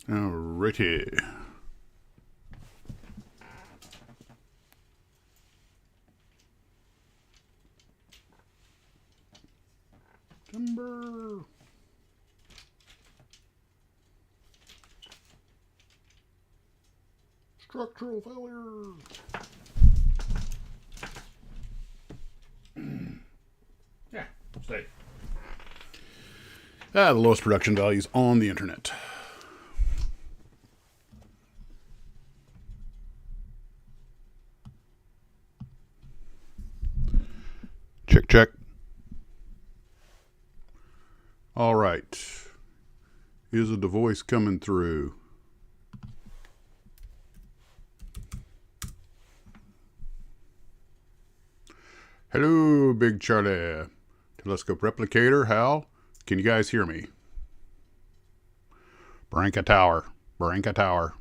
Alrighty. Timber. Structural failure. Yeah, stay. The lowest production values on the internet. Check, check. All right. Is the voice coming through? Hello, Big Charlie. Telescope replicator, Hal. Can you guys hear me? Branca Tower. Branca Tower.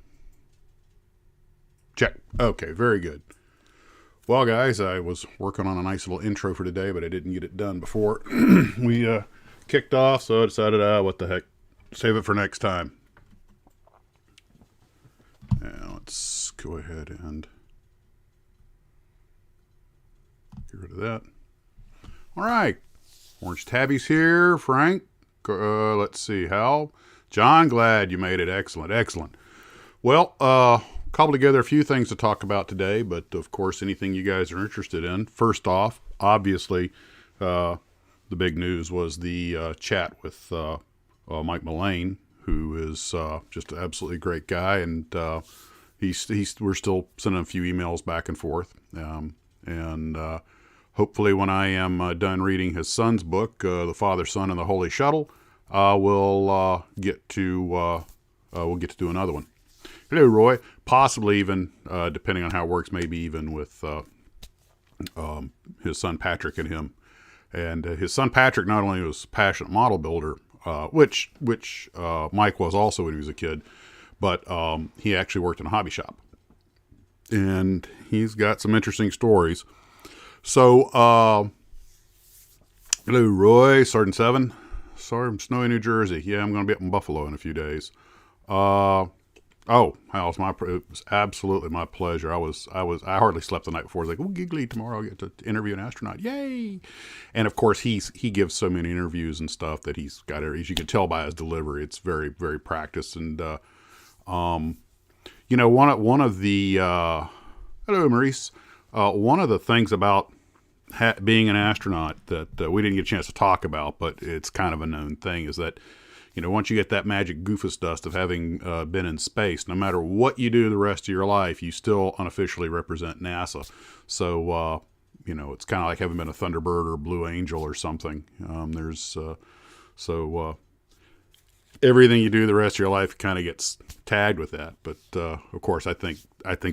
Check. Okay, very good. Well, guys, I was working on a nice little intro for today, but I didn't get it done before we kicked off, so I decided, what the heck, save it for next time. Now, let's go ahead and get rid of that. All right. Orange Tabby's here. Frank. Let's see. Hal. John, glad you made it. Excellent. Excellent. Well, cobbled together a few things to talk about today, but of course, anything you guys are interested in. First off, obviously, the big news was the chat with Mike Mullane, who is just an absolutely great guy, and we're still sending a few emails back and forth, and hopefully, when I am done reading his son's book, The Father, Son, and the Holy Shuttle, we'll get to do another one. Hello, Roy. Possibly even, depending on how it works, maybe even with his son Patrick and him. And his son Patrick not only was a passionate model builder, which Mike was also when he was a kid, but he actually worked in a hobby shop. And he's got some interesting stories. So, hello, Roy, Sergeant 7. Sorry, from snowy New Jersey. Yeah, I'm going to be up in Buffalo in a few days. Hal, it was absolutely my pleasure. I hardly slept the night before. I was like, oh, giggly, tomorrow I'll get to interview an astronaut. Yay! And of course, he gives so many interviews and stuff that he's got, as you can tell by his delivery, it's very, very practiced. And, one of the, hello, Maurice. One of the things about being an astronaut that we didn't get a chance to talk about, but it's kind of a known thing, is that, once you get that magic goofus dust of having been in space, no matter what you do the rest of your life, you still unofficially represent NASA. So, it's kind of like having been a Thunderbird or a Blue Angel or something. Everything you do the rest of your life kind of gets tagged with that. But of course, I think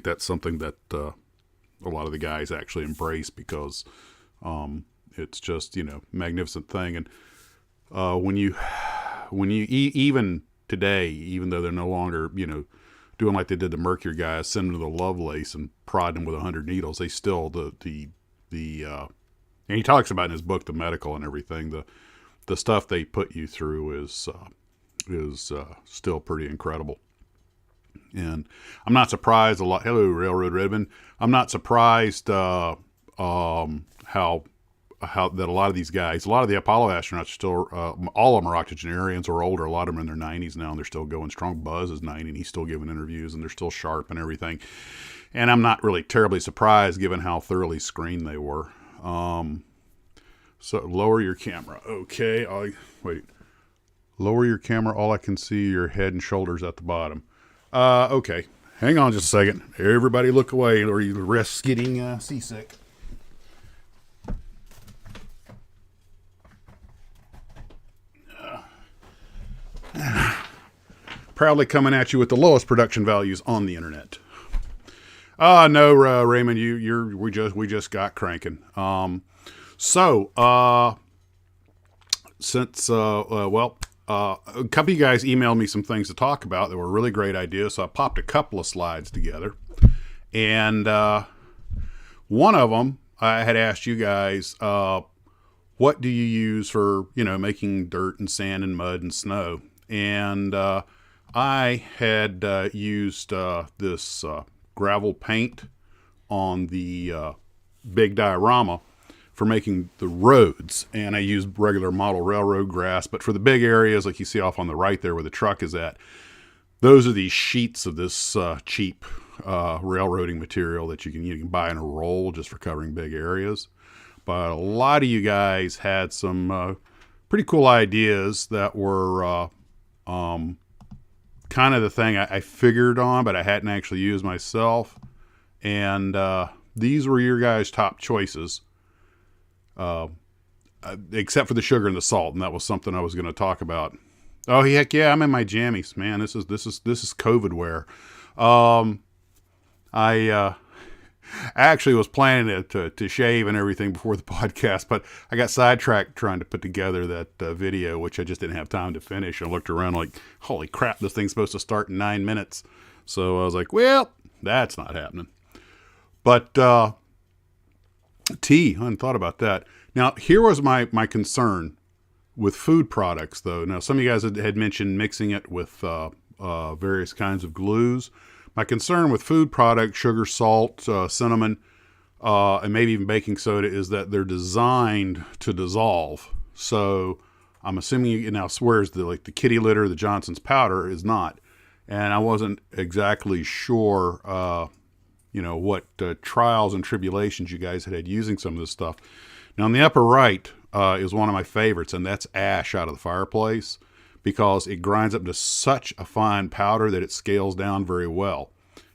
that's something that a lot of the guys actually embrace, because it's just, magnificent thing. And when you even today, even though they're no longer, doing like they did the Mercury guys, send them to the Lovelace and prod them with 100 needles, they still, and he talks about in his book, the medical and everything, the stuff they put you through is still pretty incredible. And I'm not surprised hello, Railroad Redmond. I'm not surprised how that a lot of these guys, a lot of the Apollo astronauts are still, all of them are octogenarians or older. A lot of them are in their 90s now, and they're still going strong. Buzz is 90, and he's still giving interviews, and they're still sharp and everything. And I'm not really terribly surprised, given how thoroughly screened they were. So lower your camera. Okay, wait. Lower your camera. All I can see your head and shoulders at the bottom. Okay. Hang on just a second. Everybody look away, or you risk getting seasick. Proudly coming at you with the lowest production values on the internet. No, Raymond, we just got cranking. Since a couple of you guys emailed me some things to talk about that were really great ideas, so I popped a couple of slides together. And one of them, I had asked you guys, what do you use for, making dirt and sand and mud and snow? And I had used this gravel paint on the big diorama for making the roads, and I used regular model railroad grass. But for the big areas, like you see off on the right there where the truck is at, those are these sheets of this cheap railroading material that you can buy in a roll just for covering big areas. But a lot of you guys had some pretty cool ideas that were kind of the thing I figured on, but I hadn't actually used myself. And these were your guys' top choices. Except for the sugar and the salt, and that was something I was going to talk about. Oh heck yeah, I'm in my jammies, man. This is COVID wear. I actually was planning to shave and everything before the podcast, but I got sidetracked trying to put together that video, which I just didn't have time to finish. I looked around like, holy crap, this thing's supposed to start in 9 minutes. So I was like, well, that's not happening. But tea, I hadn't thought about that. Now, here was my concern with food products, though. Now, some of you guys had mentioned mixing it with various kinds of glues. My concern with food products, sugar, salt, cinnamon, and maybe even baking soda, is that they're designed to dissolve. So I'm assuming now, whereas the kitty litter, the Johnson's powder is not. And I wasn't exactly sure what trials and tribulations you guys had using some of this stuff. Now, in the upper right is one of my favorites, and that's ash out of the fireplace, because it grinds up to such a fine powder that it scales down very well.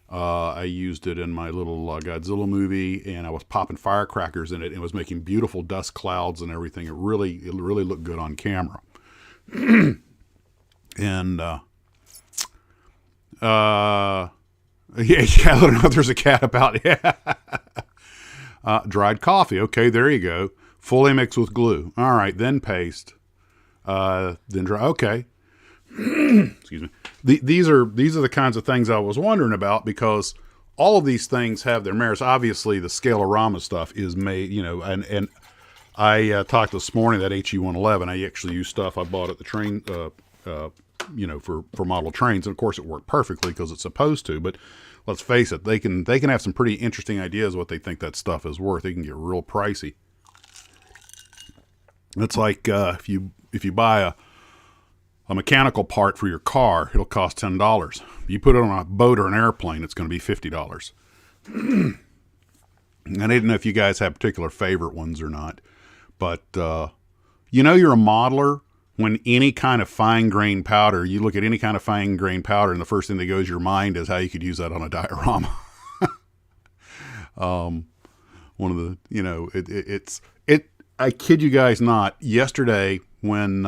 I used it in my little Godzilla movie, and I was popping firecrackers in it, and it was making beautiful dust clouds and everything. It really looked good on camera. And yeah, I don't know if there's a cat about. Yeah. Dried coffee. Okay, there you go. Fully mixed with glue. All right, then paste. Then dry. Okay. Excuse me. These are the kinds of things I was wondering about, because all of these things have their merits. Obviously, the Scalorama stuff is made, and I talked this morning that HE111. I actually used stuff I bought at the train, for model trains, and of course it worked perfectly because it's supposed to. But let's face it, they can have some pretty interesting ideas what they think that stuff is worth. It can get real pricey. It's like if you buy a mechanical part for your car, it'll cost $10. If you put it on a boat or an airplane, it's going to be $50. And I didn't know if you guys have particular favorite ones or not, but you're a modeler when any kind of fine-grained powder, you look at any kind of fine-grained powder, and the first thing that goes to your mind is how you could use that on a diorama. One of the, I kid you guys not, yesterday when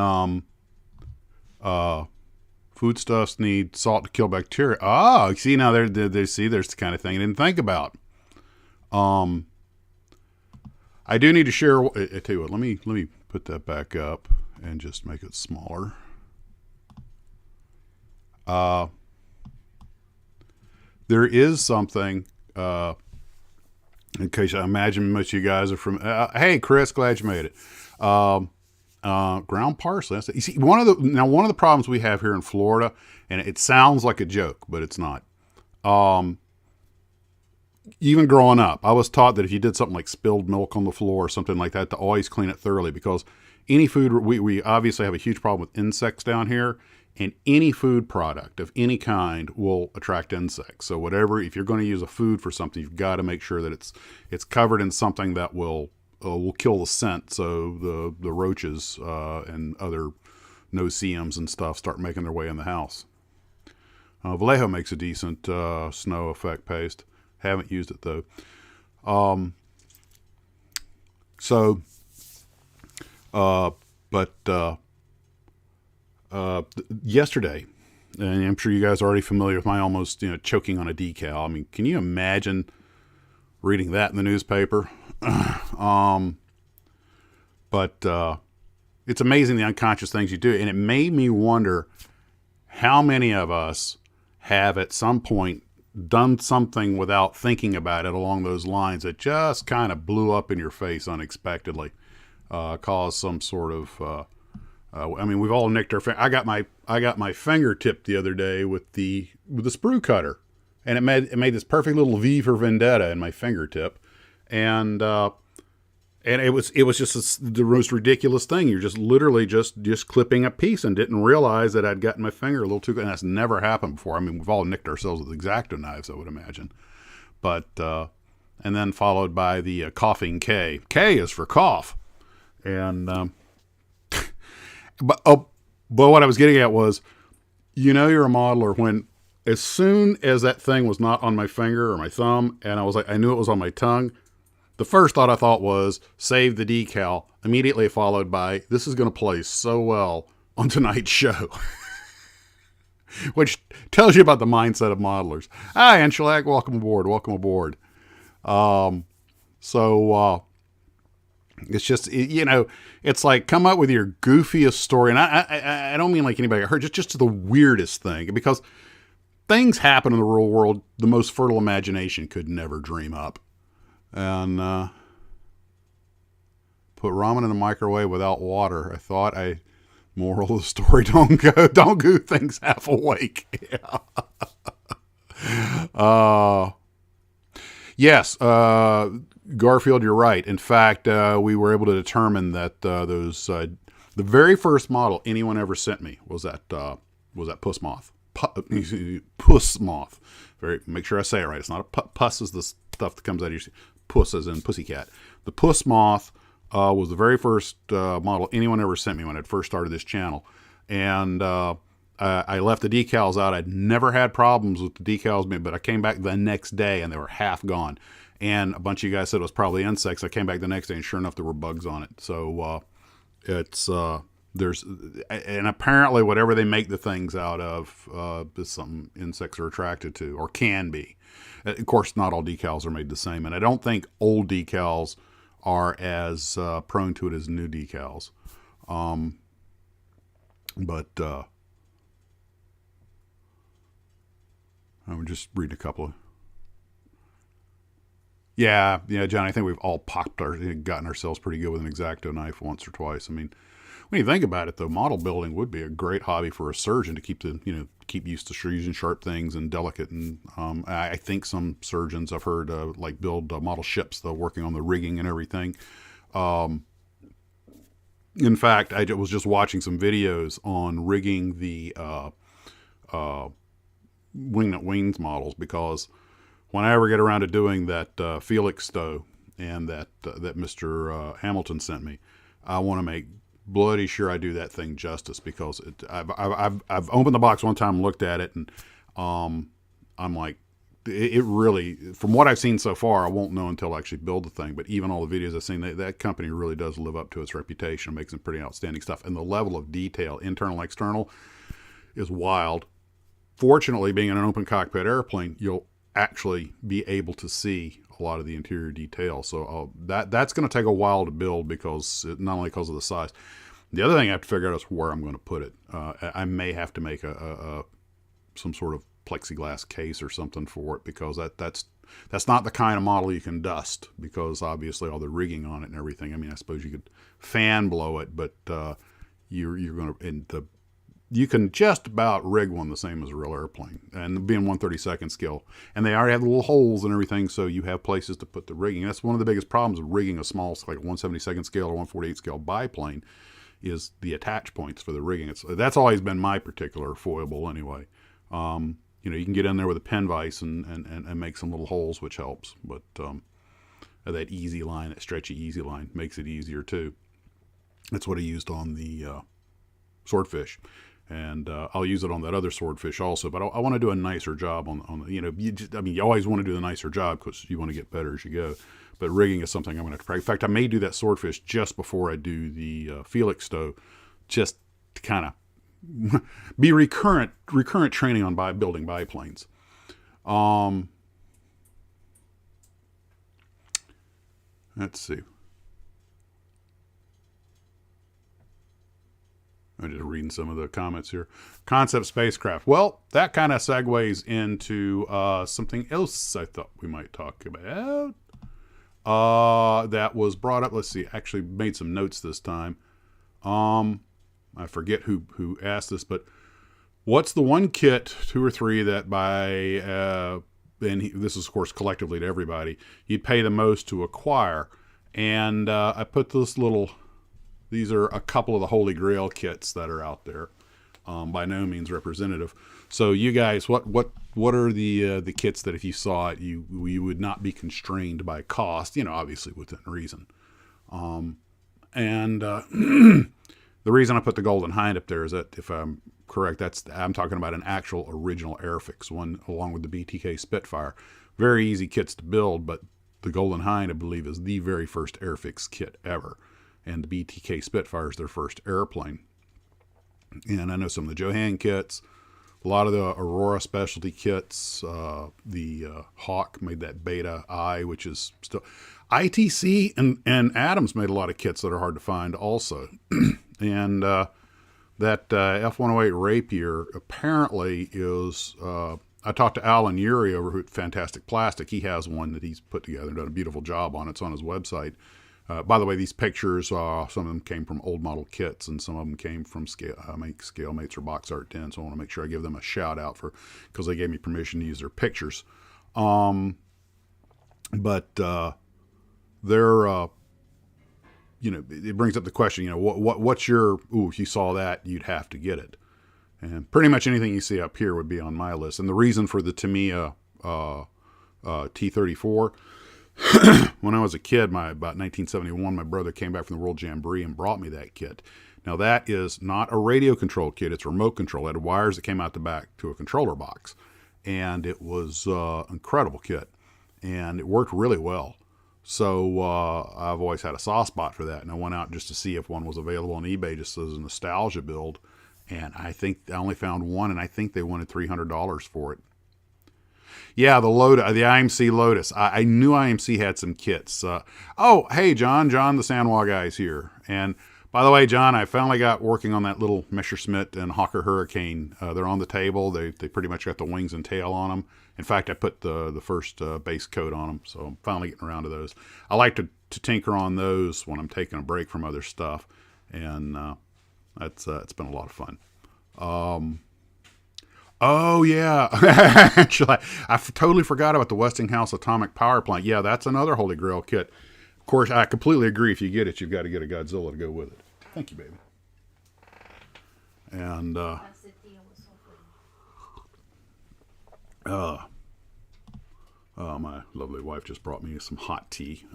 foodstuffs need salt to kill bacteria. Oh, see, now there's the kind of thing I didn't think about. I do need to share. I tell you what, let me put that back up and just make it smaller. There is something, in case I imagine most of you guys are from, hey, Chris, glad you made it. Ground parsley. You see, one of the problems we have here in Florida, and it sounds like a joke, but it's not. Even growing up, I was taught that if you did something like spilled milk on the floor or something like that, to always clean it thoroughly, because any food, we obviously have a huge problem with insects down here, and any food product of any kind will attract insects. So if you're going to use a food for something, you've got to make sure that it's covered in something that will kill the scent, so the roaches and other no-see-ums and stuff start making their way in the house. Vallejo makes a decent snow effect paste. Haven't used it though. Yesterday, and I'm sure you guys are already familiar with my almost choking on a decal. I mean, can you imagine reading that in the newspaper? But it's amazing the unconscious things you do, and it made me wonder how many of us have at some point done something without thinking about it along those lines that just kind of blew up in your face unexpectedly, caused some sort of I mean, we've all nicked our. I got my fingertip the other day with the sprue cutter, and it made this perfect little V for Vendetta in my fingertip, and it was just the most ridiculous thing. You're just literally just clipping a piece and didn't realize that I'd gotten my finger a little too. And that's never happened before. I mean, we've all nicked ourselves with X-Acto knives, I would imagine, but and then followed by the coughing K. K is for cough, and. But what I was getting at was, you're a modeler when, as soon as that thing was not on my finger or my thumb, and I knew it was on my tongue, the first thought I thought was, save the decal, immediately followed by, this is going to play so well on tonight's show. Which tells you about the mindset of modelers. Hi, Anshlag, welcome aboard. It's just, it's like, come up with your goofiest story. And I don't mean like anybody got hurt, just the weirdest thing. Because things happen in the real world the most fertile imagination could never dream up. And put ramen in the microwave without water. I thought moral of the story, don't go things half awake. Yeah. Yes, Garfield, you're right. In fact, we were able to determine that the very first model anyone ever sent me was that puss moth. Puss moth. Make sure I say it right. It's not a puss is the stuff that comes out of your puss as in pussycat. The puss moth was the very first model anyone ever sent me when I first started this channel, and I left the decals out. I'd never had problems with the decals, but I came back the next day and they were half gone. And a bunch of you guys said it was probably insects. I came back the next day and sure enough, there were bugs on it. So and apparently whatever they make the things out of is something insects are attracted to or can be. Of course, not all decals are made the same. And I don't think old decals are as prone to it as new decals. But I'm just reading a couple of. Yeah, John, I think we've all gotten ourselves pretty good with an X-Acto knife once or twice. I mean, when you think about it, though, model building would be a great hobby for a surgeon to keep used to using sharp things and delicate. And I think some surgeons I've heard build model ships, though, working on the rigging and everything. In fact, I was just watching some videos on rigging the Wingnut Wings models, because when I ever get around to doing that Felix stow and that Mr. Hamilton sent me, I want to make bloody sure I do that thing justice, because I've opened the box one time and looked at it, and I'm like, it really, from what I've seen so far, I won't know until I actually build the thing, but even all the videos I've seen, that company really does live up to its reputation and makes some pretty outstanding stuff. And the level of detail, internal, external, is wild. Fortunately, being in an open cockpit airplane, you'll actually be able to see a lot of the interior detail. So that's going to take a while to build, not only because of the size. The other thing I have to figure out is where I'm going to put it. I may have to make some sort of plexiglass case or something for it, because that's not the kind of model you can dust, because obviously all the rigging on it and everything. I mean, I suppose you could fan blow it, but you're going to, you can just about rig one the same as a real airplane, and being 1/32 scale, and they already have little holes and everything, so you have places to put the rigging. That's one of the biggest problems of rigging a small, like 1/72 scale or 1/48 scale biplane, is the attach points for the rigging. That's always been my particular foible anyway. You can get in there with a pen vise and make some little holes, which helps, but that easy line, that stretchy easy line, makes it easier too. That's what I used on the swordfish. And I'll use it on that other swordfish also, but I want to do a nicer job on you always want to do the nicer job because you want to get better as you go. But rigging is something I'm going to practice. In fact, I may do that swordfish just before I do the Felix stow, just to kind of be recurrent training on building biplanes. Let's see. I'm just reading some of the comments here. Concept spacecraft. Well, that kind of segues into something else I thought we might talk about. That was brought up. Let's see. Actually made some notes this time. I forget who asked this, but what's the one kit, 2 or 3 that this is of course collectively to everybody, you'd pay the most to acquire? And I put these are a couple of the Holy Grail kits that are out there. By no means representative. So you guys, what are the kits that if you saw it, you would not be constrained by cost? Obviously within reason. The reason I put the Golden Hind up there is that, if I'm correct, I'm talking about an actual original Airfix one, along with the BTK Spitfire. Very easy kits to build, but the Golden Hind, I believe, is the very first Airfix kit ever, and the BTK Spitfire is their first airplane. And I know some of the Johan kits, a lot of the Aurora specialty kits. The Hawk made that Beta I, which is still ITC, and Adams made a lot of kits that are hard to find also. And that F-108 Rapier apparently is. I talked to Alan Urey over at Fantastic Plastic. He has one that he's put together and done a beautiful job on. It's on his website. By the way, these pictures, some of them came from old model kits, and some of them came from Scalemates or Box Art 10. So I want to make sure I give them a shout out because they gave me permission to use their pictures. They're, it brings up the question, what's your, if you saw that, you'd have to get it. And pretty much anything you see up here would be on my list. And the reason for the Tamiya T-34, when I was a kid, about 1971, my brother came back from the World Jamboree and brought me that kit. Now, that is not a radio control kit. It's remote control. It had wires that came out the back to a controller box. And it was an incredible kit. And it worked really well. So I've always had a soft spot for that. And I went out just to see if one was available on eBay just as a nostalgia build. And I think I only found one, and I think they wanted $300 for it. Yeah, the IMC Lotus. I knew IMC had some kits. Hey, John the Sanwa guy's here. And by the way, John, I finally got working on that little Messerschmitt and Hawker Hurricane. They're on the table. They pretty much got the wings and tail on them. In fact, I put the first base coat on them, so I'm finally getting around to those. I like to tinker on those when I'm taking a break from other stuff, and it's been a lot of fun. Oh, yeah. Actually, I totally forgot about the Westinghouse atomic power plant. Yeah, that's another Holy Grail kit. Of course, I completely agree. If you get it, you've got to get a Godzilla to go with it. Thank you, baby. And, my lovely wife just brought me some hot tea.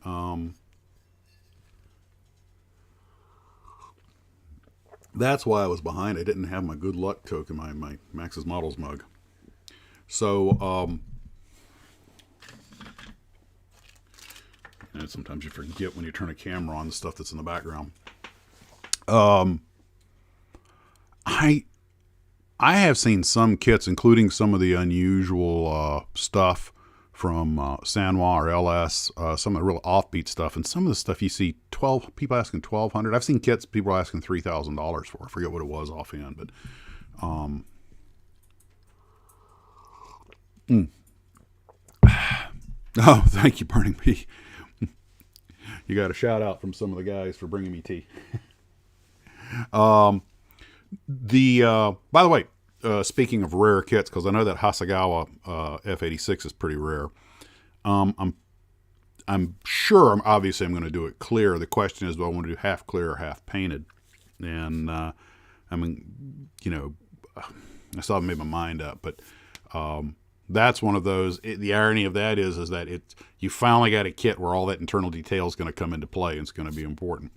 That's why I was behind. I didn't have my good luck token, my Max's Models mug. So, and sometimes you forget when you turn a camera on the stuff that's in the background. I have seen some kits, including some of the unusual stuff from Sanwa or LS, some of the real offbeat stuff, and some of the stuff you see people asking $1,200. I've seen kits people asking $3,000 for. I forget what it was offhand, but oh, thank you, Burning Bee. You got a shout out from some of the guys for bringing me tea. By the way, speaking of rare kits, because I know that Hasegawa F86 is pretty rare. I'm sure, obviously I'm going to do it clear. The question is, do I want to do half clear or half painted? And I still haven't made my mind up, but that's one of those. The irony of that is that you finally got a kit where all that internal detail is going to come into play, and it's going to be important.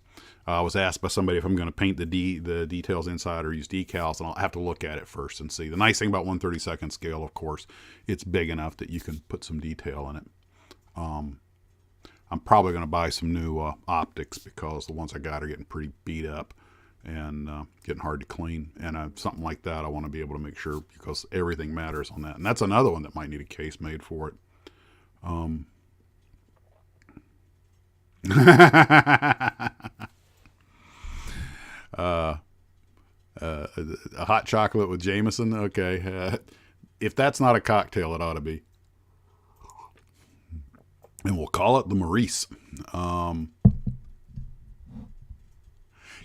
I was asked by somebody if I'm going to paint the details inside or use decals, and I'll have to look at it first and see. The nice thing about 1/32 scale, of course, it's big enough that you can put some detail in it. I'm probably going to buy some new optics because the ones I got are getting pretty beat up and getting hard to clean. And something like that, I want to be able to make sure, because everything matters on that. And that's another one that might need a case made for it. A hot chocolate with Jameson. Okay. If that's not a cocktail, it ought to be. And we'll call it the Maurice.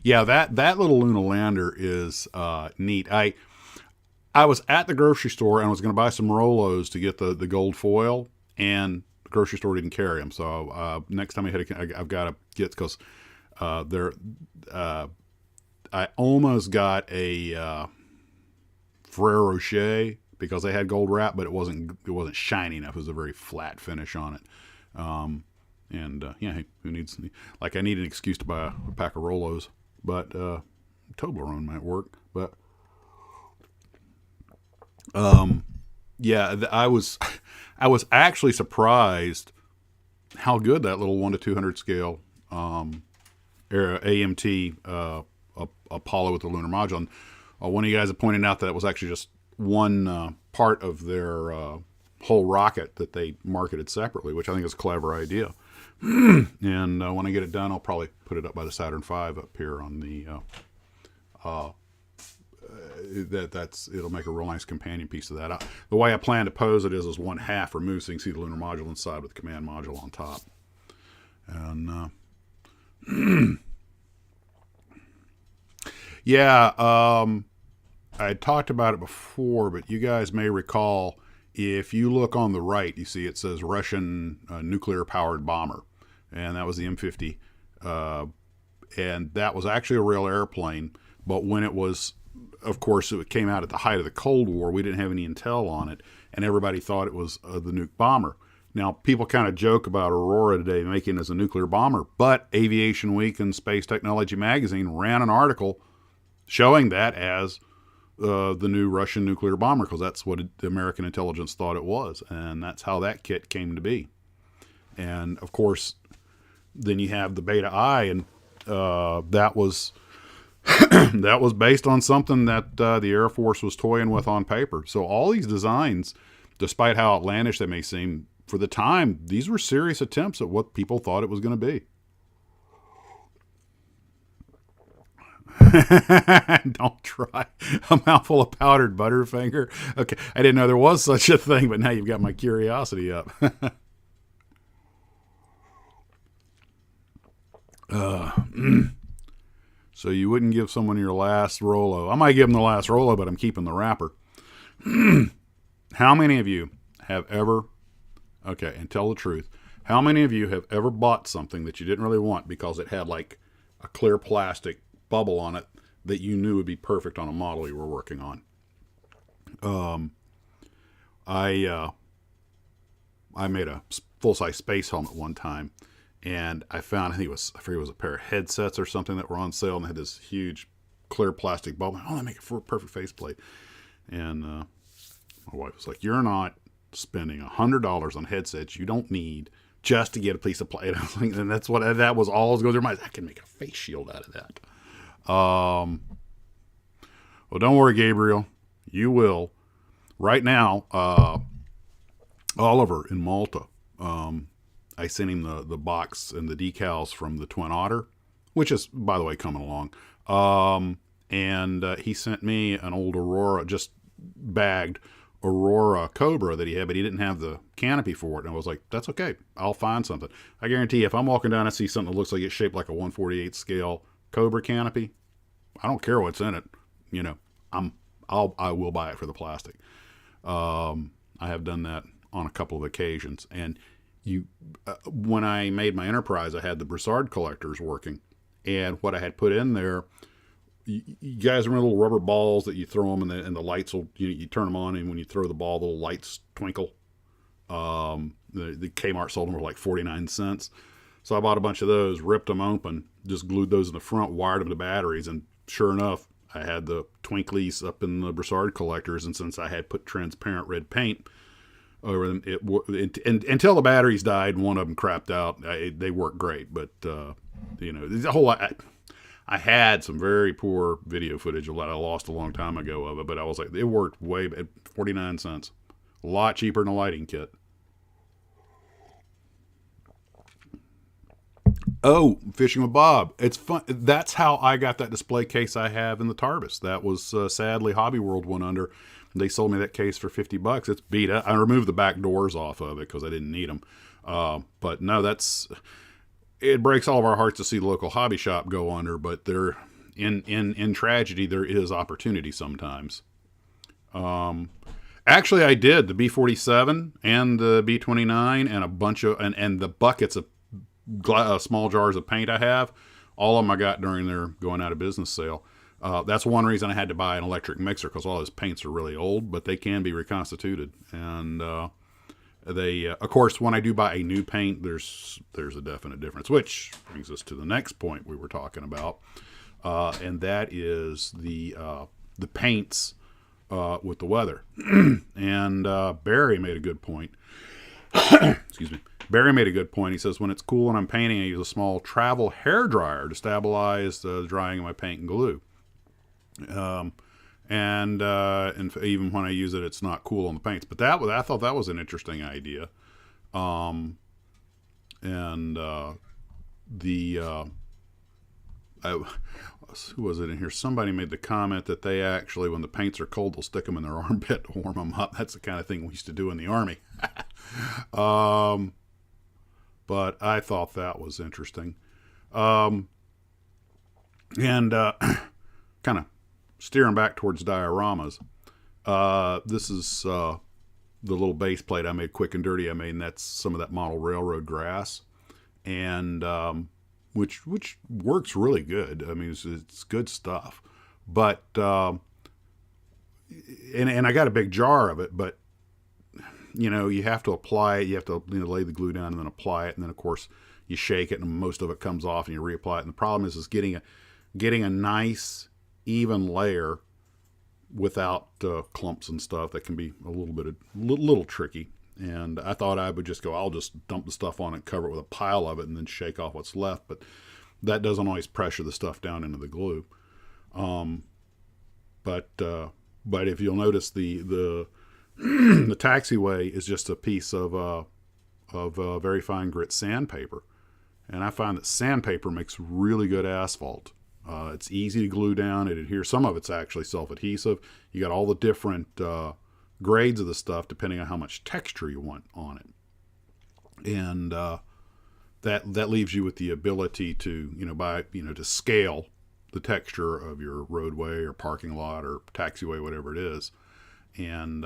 Yeah, that little Luna lander is neat. I was at the grocery store and I was going to buy some Rolos to get the gold foil, and the grocery store didn't carry them. So next time I've got to get, because they're I almost got a Ferrero Rocher because they had gold wrap, but it wasn't shiny enough. It was a very flat finish on it. Hey, who needs, like, I need an excuse to buy a pack of Rolos, but Toblerone might work. But I was actually surprised how good that little 1 to 200 scale AMT Apollo with the lunar module. And one of you guys had pointed out that it was actually just one part of their whole rocket that they marketed separately, which I think is a clever idea. And when I get it done, I'll probably put it up by the Saturn V up here on the it'll make a real nice companion piece of that. The way I plan to pose it is one half removed, so you can see the lunar module inside with the command module on top. And I talked about it before, but you guys may recall, if you look on the right, you see it says Russian nuclear-powered bomber, and that was the M50, and that was actually a real airplane. But when it was, of course, it came out at the height of the Cold War, we didn't have any intel on it, and everybody thought it was the nuke bomber. Now, people kind of joke about Aurora today making it as a nuclear bomber, but Aviation Week and Space Technology Magazine ran an article showing that as the new Russian nuclear bomber, because that's what the American intelligence thought it was, and that's how that kit came to be. And of course, then you have the Beta I, and that was that was based on something that the Air Force was toying with on paper. So all these designs, despite how outlandish they may seem for the time, these were serious attempts at what people thought it was going to be. Don't try a mouthful of powdered butterfinger. Okay, I didn't know there was such a thing, but now you've got my curiosity up. So you wouldn't give someone your last Rolo. I might give them the last Rolo, but I'm keeping the wrapper. How many of you have ever, okay, and tell the truth, how many of you have ever bought something that you didn't really want because it had like a clear plastic bubble on it that you knew would be perfect on a model you were working on? I made a full-size space helmet one time, and I found, I forget it was a pair of headsets or something that were on sale, and they had this huge clear plastic bubble. Oh, they make it for a perfect faceplate. And my wife was like, "You're not spending $100 on headsets you don't need just to get a piece of plate." And that was all that was going through my mind. I can make a face shield out of that. Well, don't worry, Gabriel. You will. Right now, Oliver in Malta, I sent him the box and the decals from the Twin Otter, which is, by the way, coming along. And he sent me an old Aurora, just bagged Aurora Cobra that he had, but he didn't have the canopy for it. And I was like, that's okay. I'll find something. I guarantee you, if I'm walking down and I see something that looks like it's shaped like a 1/48 scale Cobra canopy, I don't care what's in it. You know, I will buy it for the plastic. I have done that on a couple of occasions. And when I made my Enterprise, I had the Broussard collectors working, and what I had put in there, you guys remember little rubber balls that you throw them and the lights will, you turn them on, and when you throw the ball, the little lights twinkle. The Kmart sold them for like 49 cents. So I bought a bunch of those, ripped them open, just glued those in the front, wired them to batteries, and sure enough, I had the twinklies up in the Broussard collectors, and since I had put transparent red paint over them, until the batteries died and one of them crapped out, they worked great. But there's a whole lot. I had some very poor video footage of that I lost a long time ago of it, but I was like, it worked way at 49 cents, a lot cheaper than a lighting kit. Oh, Fishing with Bob. It's fun. That's how I got that display case I have in the TARDIS. That was sadly Hobby World went under. They sold me that case for $50. It's beat up. I removed the back doors off of it because I didn't need them. But no, it breaks all of our hearts to see the local hobby shop go under. But in tragedy, there is opportunity sometimes. Actually, I did the B-47 and the B-29 and a bunch of and the buckets of small jars of paint I have. All of them I got during their going out of business sale. That's one reason I had to buy an electric mixer, because all those paints are really old, but they can be reconstituted. And they, of course, when I do buy a new paint, there's a definite difference, which brings us to the next point we were talking about, and that is the paints with the weather. And Barry made a good point. Excuse me. Barry made a good point. He says, when it's cool and I'm painting, I use a small travel hair dryer to stabilize the drying of my paint and glue. And even when I use it, it's not cool on the paints. But I thought that was an interesting idea. Who was it in here? Somebody made the comment that they actually, when the paints are cold, they'll stick them in their armpit to warm them up. That's the kind of thing we used to do in the Army. But I thought that was interesting. Kind of steering back towards dioramas. This is the little base plate I made, quick and dirty. And that's some of that model railroad grass, and which works really good. I mean, it's good stuff. But and I got a big jar of it, but you have to apply it. You have to lay the glue down and then apply it, and then of course you shake it, and most of it comes off, and you reapply it. And the problem is getting a nice even layer without clumps and stuff. That can be a little tricky. And I thought I would just I'll just dump the stuff on it, cover it with a pile of it, and then shake off what's left. But that doesn't always pressure the stuff down into the glue. But if you'll notice, the the taxiway is just a piece of very fine grit sandpaper, and I find that sandpaper makes really good asphalt. It's easy to glue down. It adheres. Some of it's actually self-adhesive. You got all the different grades of the stuff depending on how much texture you want on it, and that leaves you with the ability to to scale the texture of your roadway or parking lot or taxiway, whatever it is. And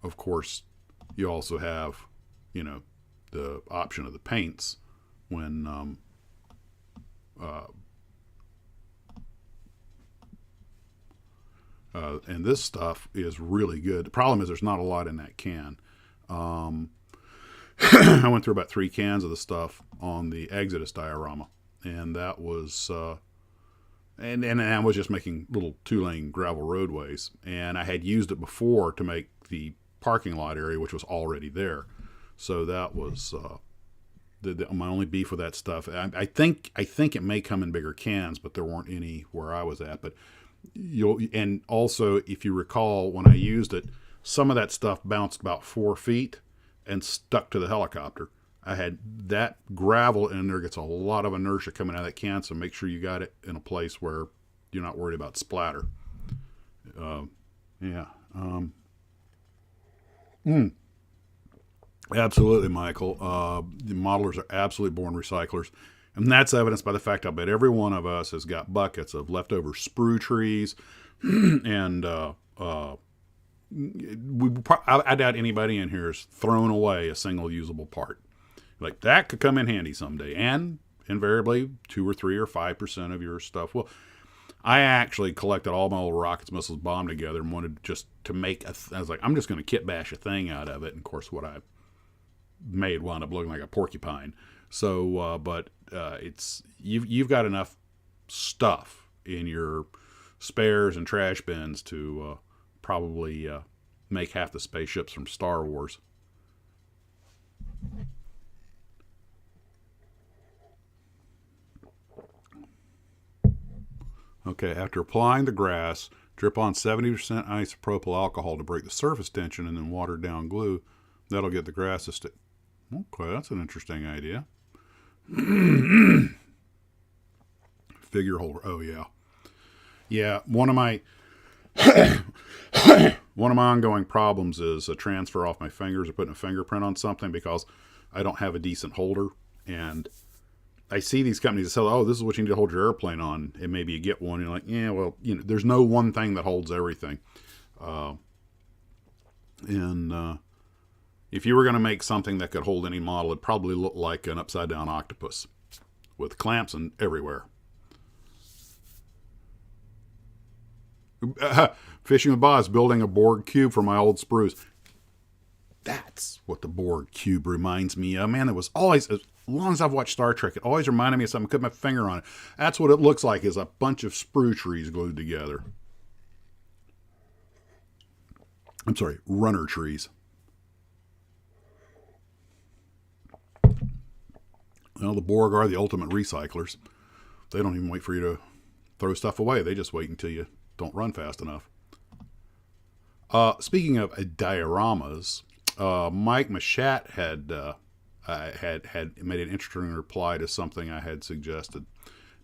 of course, you also have the option of the paints when and this stuff is really good. The problem is there's not a lot in that can. I went through about 3 cans of the stuff on the Exodus diorama, and that was and I was just making little 2-lane gravel roadways, and I had used it before to make the parking lot area, which was already there. So that was my only beef with that stuff. I think it may come in bigger cans, but there weren't any where I was at. But and also, if you recall, when I used it, some of that stuff bounced about 4 feet and stuck to the helicopter. I had that gravel in there, gets a lot of inertia coming out of that can, so make sure you got it in a place where you're not worried about splatter. Absolutely, Michael. The modelers are absolutely born recyclers. And that's evidenced by the fact I bet every one of us has got buckets of leftover sprue trees, and I doubt anybody in here has thrown away a single usable part. Like, that could come in handy someday, and invariably 2 or 3 or 5% of your stuff will. I actually collected all my old rockets, missiles, bomb together, and wanted just to make I was like, I'm just going to kit bash a thing out of it. And of course, what I made wound up looking like a porcupine. So, but it's you've got enough stuff in your spares and trash bins to probably make half the spaceships from Star Wars. Okay, after applying the grass, drip on 70% isopropyl alcohol to break the surface tension, and then watered down glue. That'll get the grass to stick. Okay, that's an interesting idea. Figure holder. Oh yeah, yeah. One of my ongoing problems is a transfer off my fingers or putting a fingerprint on something because I don't have a decent holder, and I see these companies that sell, oh, this is what you need to hold your airplane on, and maybe you get one. And you're like, yeah, well, there's no one thing that holds everything. And if you were going to make something that could hold any model, it'd probably look like an upside down octopus with clamps and everywhere. Fishing with Boz, building a Borg cube for my old sprues. That's what the Borg cube reminds me of. Man, it was always, as long as I've watched Star Trek, it always reminded me of something. I put my finger on it. That's what it looks like, is a bunch of sprue trees glued together. I'm sorry, runner trees. Well, the Borg are the ultimate recyclers. They don't even wait for you to throw stuff away. They just wait until you don't run fast enough. Speaking of dioramas, Mike Mashat had made an interesting reply to something I had suggested.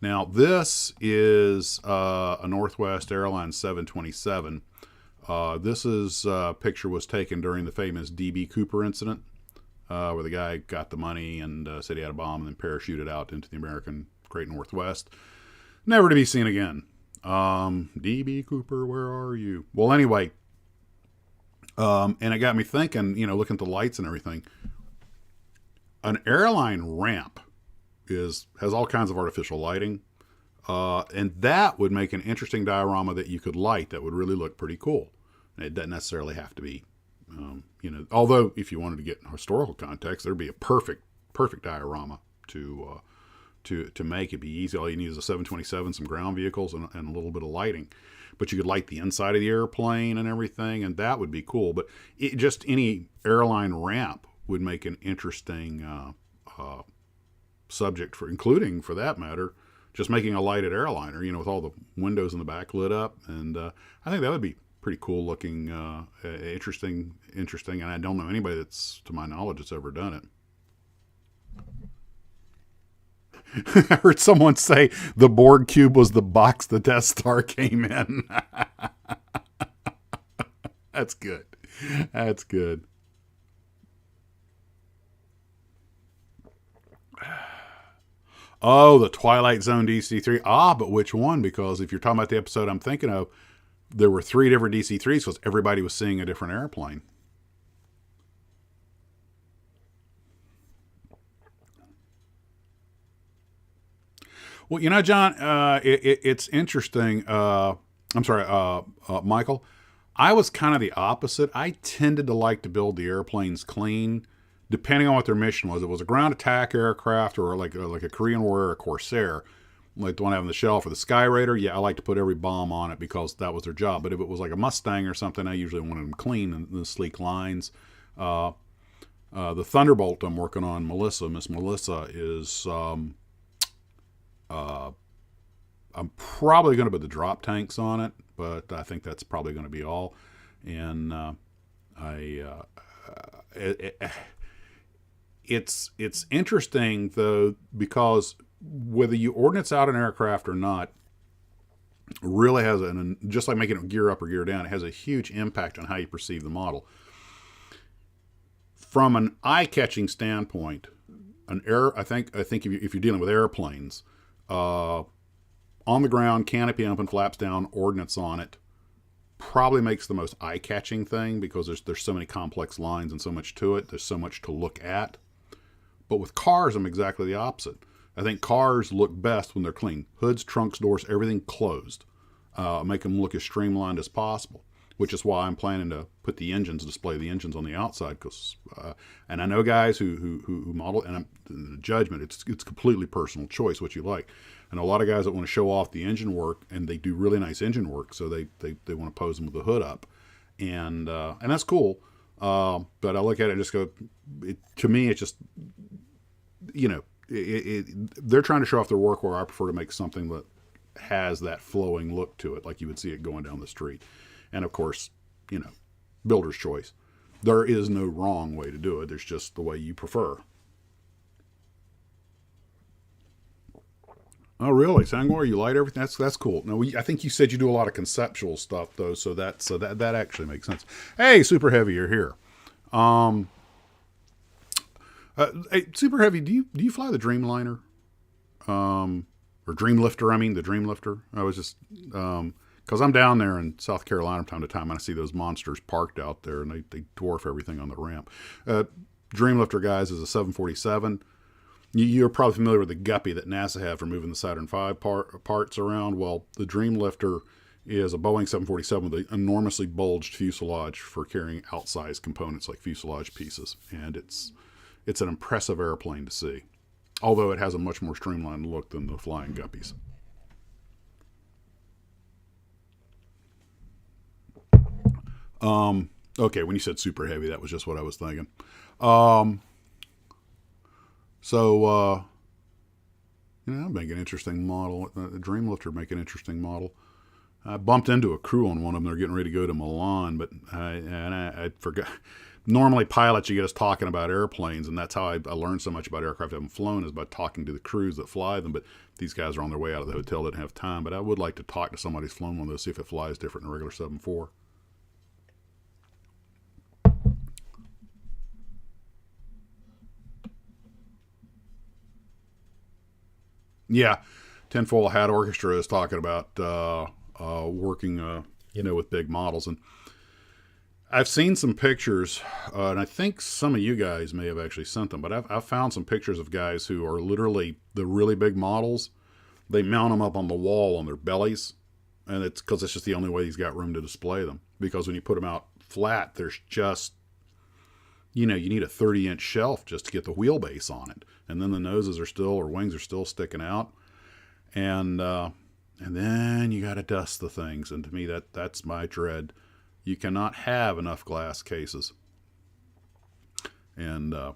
Now, this is a Northwest Airlines 727. This picture was taken during the famous D.B. Cooper incident, where the guy got the money and said he had a bomb and then parachuted out into the American Great Northwest. Never to be seen again. D.B. Cooper, where are you? Well, anyway, and it got me thinking, looking at the lights and everything. An airline ramp has all kinds of artificial lighting, and that would make an interesting diorama that you could light that would really look pretty cool. It doesn't necessarily have to be, although if you wanted to get historical context, there'd be a perfect diorama to make. It'd be easy. All you need is a 727, some ground vehicles, and a little bit of lighting. But you could light the inside of the airplane and everything, and that would be cool. But just any airline ramp would make an interesting subject for, including, for that matter, just making a lighted airliner, with all the windows in the back lit up. And I think that would be pretty cool looking, interesting. And I don't know anybody that's, to my knowledge, that's ever done it. I heard someone say the Borg cube was the box the Death Star came in. That's good. That's good. Oh, the Twilight Zone DC-3. But which one? Because if you're talking about the episode I'm thinking of, there were 3 different DC-3s because everybody was seeing a different airplane. Well, John, it's interesting. I'm sorry, Michael. I was kind of the opposite. I tended to like to build the airplanes clean, depending on what their mission was. If it was a ground attack aircraft or like a Korean War or a Corsair, like the one I have on the shelf, or the Sky Raider, I like to put every bomb on it because that was their job. But if it was like a Mustang or something, I usually wanted them clean and the sleek lines. The Thunderbolt I'm working on, Miss Melissa, is... I'm probably going to put the drop tanks on it, but I think that's probably going to be all. And it's interesting though, because whether you ordnance out an aircraft or not, really has just like making it gear up or gear down, it has a huge impact on how you perceive the model. From an eye-catching standpoint, I think if you're dealing with airplanes, on the ground, canopy open, flaps down, ordnance on it, probably makes the most eye-catching thing because there's so many complex lines and so much to it. There's so much to look at. But with cars, I'm exactly the opposite. I think cars look best when they're clean. Hoods, trunks, doors, everything closed. Make them look as streamlined as possible, which is why I'm planning to put the engines, display the engines on the outside. And I know guys who model, and the judgment, it's completely personal choice what you like. I know a lot of guys that want to show off the engine work, and they do really nice engine work, so they want to pose them with the hood up, and that's cool. But I look at it and just go, to me, it's just, they're trying to show off their work, where I prefer to make something that has that flowing look to it, like you would see it going down the street. And of course, builder's choice. There is no wrong way to do it. There's just the way you prefer. Oh, really? Sangor, you light everything? That's cool. Now, I think you said you do a lot of conceptual stuff, though, so that actually makes sense. Hey, Super Heavy, you're here. Hey, Super Heavy, do you fly the Dreamliner? or Dreamlifter. I mean, the Dreamlifter. I was just, because I'm down there in South Carolina from time to time, and I see those monsters parked out there, and they dwarf everything on the ramp. Dreamlifter, guys, is a 747. You're probably familiar with the Guppy that NASA had for moving the Saturn V parts around. Well, the Dreamlifter is a Boeing 747 with an enormously bulged fuselage for carrying outsized components like fuselage pieces. And it's an impressive airplane to see, although it has a much more streamlined look than the Flying Guppies. Okay, when you said super heavy, that was just what I was thinking. Make an interesting model. Dreamlifter make an interesting model. I bumped into a crew on one of them. They're getting ready to go to Milan, but I forgot. Normally, pilots, you get us talking about airplanes, and that's how I learned so much about aircraft I haven't flown, is by talking to the crews that fly them. But these guys are on their way out of the hotel, didn't have time. But I would like to talk to somebody who's flown one of those, see if it flies different than a regular 7.4. Yeah, Tinfoil Hat Orchestra is talking about working, with big models. And I've seen some pictures, and I think some of you guys may have actually sent them, but I've found some pictures of guys who are literally the really big models. They mount them up on the wall on their bellies, and it's because it's just the only way he's got room to display them. Because when you put them out flat, there's just, you need a 30-inch shelf just to get the wheelbase on it. And then the noses are still, or wings are still sticking out. And then you got to dust the things. And to me, that's my dread. You cannot have enough glass cases. And a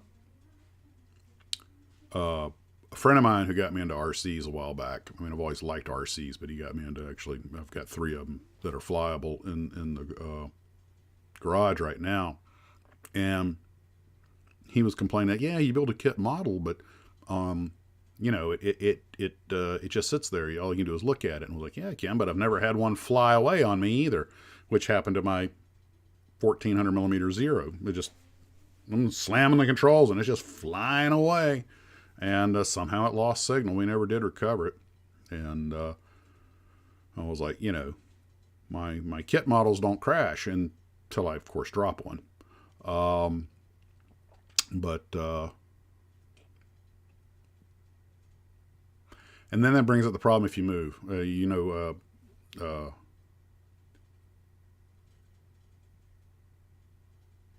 friend of mine who got me into RCs a while back, I mean, I've always liked RCs, but he got me into, actually, I've got 3 of them that are flyable in the garage right now. And he was complaining that, yeah, you build a kit model, but it just sits there. All you can do is look at it. And I was like, yeah, I can, but I've never had one fly away on me either, which happened to my 1400 millimeter Zero. I'm slamming the controls and it's just flying away. And somehow it lost signal. We never did recover it. And I was like, my kit models don't crash until I, of course, drop one. And then that brings up the problem if you move.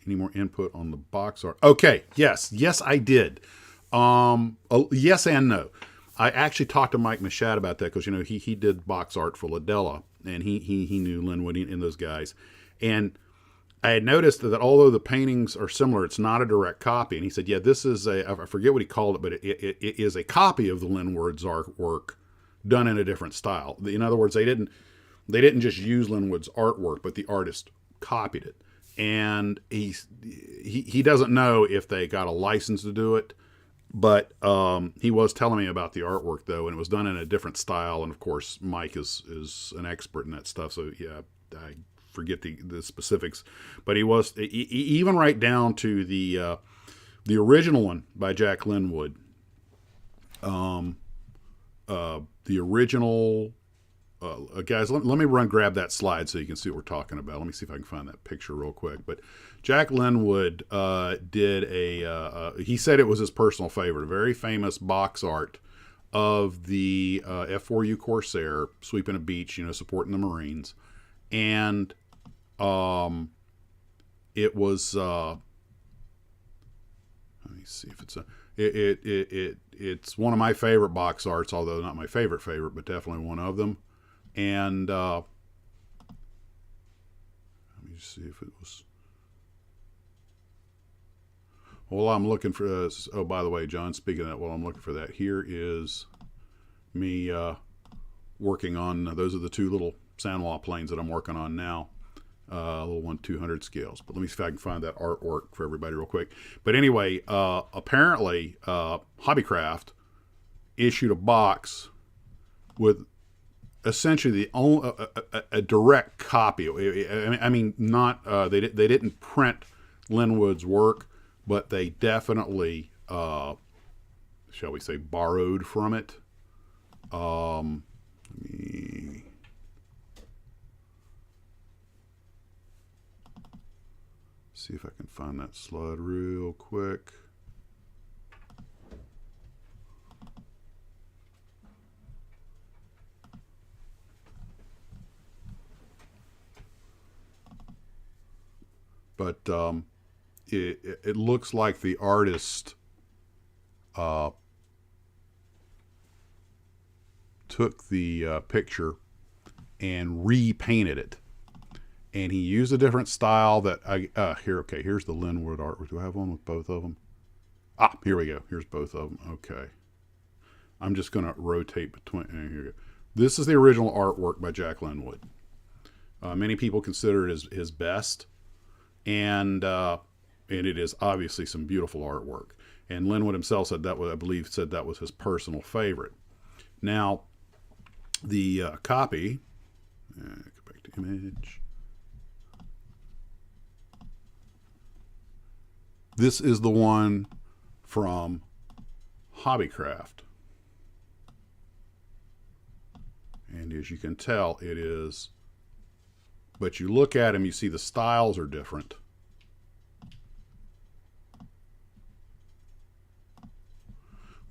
Any more input on the box art? Okay, yes, I did. Yes and no. I actually talked to Mike Machad about that because he did box art for Ladella, and he knew Linwood and those guys, and I had noticed that although the paintings are similar, it's not a direct copy. And he said, yeah, this is I forget what he called it, but it is a copy of the Linwood's artwork done in a different style. In other words, they didn't just use Linwood's artwork, but the artist copied it. And he doesn't know if they got a license to do it, but he was telling me about the artwork, though, and it was done in a different style. And, of course, Mike is an expert in that stuff, so, yeah, I forget the specifics, but he was even right down to the original one by Jack Linwood. The original guys. Let me grab that slide so you can see what we're talking about. Let me see if I can find that picture real quick. But Jack Linwood did he said it was his personal favorite, a very famous box art of the F4U Corsair sweeping a beach, supporting the Marines. And it was let me see if it's it's one of my favorite box arts, although not my favorite, but definitely one of them. And let me see if it was. Well, I'm looking for. Oh, by the way, John, speaking of that, while I'm looking for that, here is me working on. Those are the 2 little Sanwa planes that I'm working on now. Little 1/200 scales. But let me see if I can find that artwork for everybody real quick. But anyway, apparently, Hobbycraft issued a box with essentially a direct copy. I mean, not they didn't print Linwood's work, but they definitely, shall we say, borrowed from it. Let me see if I can find that slide real quick. But it looks like the artist took the picture and repainted it, and he used a different style that here's the Linwood artwork. Do I have one with both of them? Here we go. Here's both of them. Okay, I'm just going to rotate between. Here we go. This is the original artwork by Jack Linwood. Many people consider it his best, and it is obviously some beautiful artwork. And Linwood himself said that was his personal favorite. Now, the copy. Go back to image. This is the one from Hobbycraft. And as you can tell, it is, but you look at them, you see the styles are different.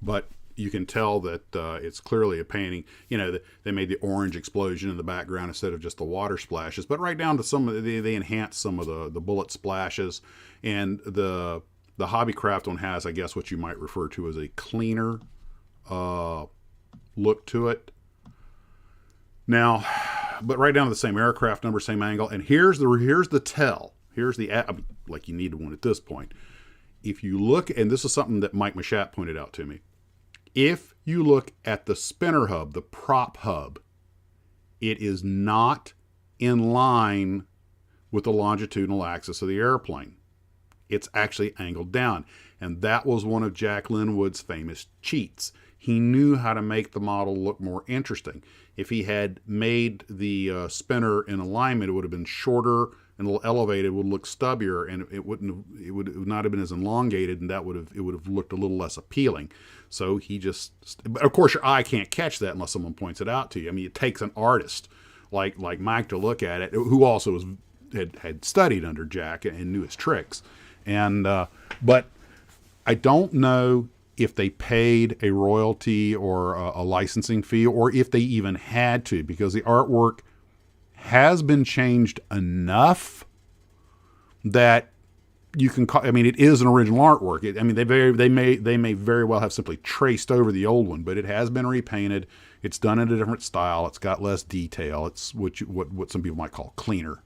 But you can tell that it's clearly a painting. You know, they made the orange explosion in the background instead of just the water splashes. But right down to some of they enhanced some of the bullet splashes. And the Hobbycraft one has, I guess, what you might refer to as a cleaner look to it. Now, but right down to the same aircraft number, same angle. And here's the tell. Here's the, like you need one at this point. If you look, and this is something that Mike Machat pointed out to me. If you look at the spinner hub, the prop hub, it is not in line with the longitudinal axis of the airplane. It's actually angled down. And that was one of Jack Linwood's famous cheats. He knew how to make the model look more interesting. If he had made the spinner in alignment, it would have been shorter and a little elevated, would look stubbier, and it would not have been as elongated, and it would have looked a little less appealing. So he just, of course, your eye can't catch that unless someone points it out to you. I mean, it takes an artist like Mike to look at it, who also had studied under Jack and knew his tricks. And but I don't know if they paid a royalty or a licensing fee, or if they even had to, because the artwork has been changed enough that you can call, I mean, it is an original artwork. They may very well have simply traced over the old one, but it has been repainted. It's done in a different style. It's got less detail. It's what some people might call cleaner.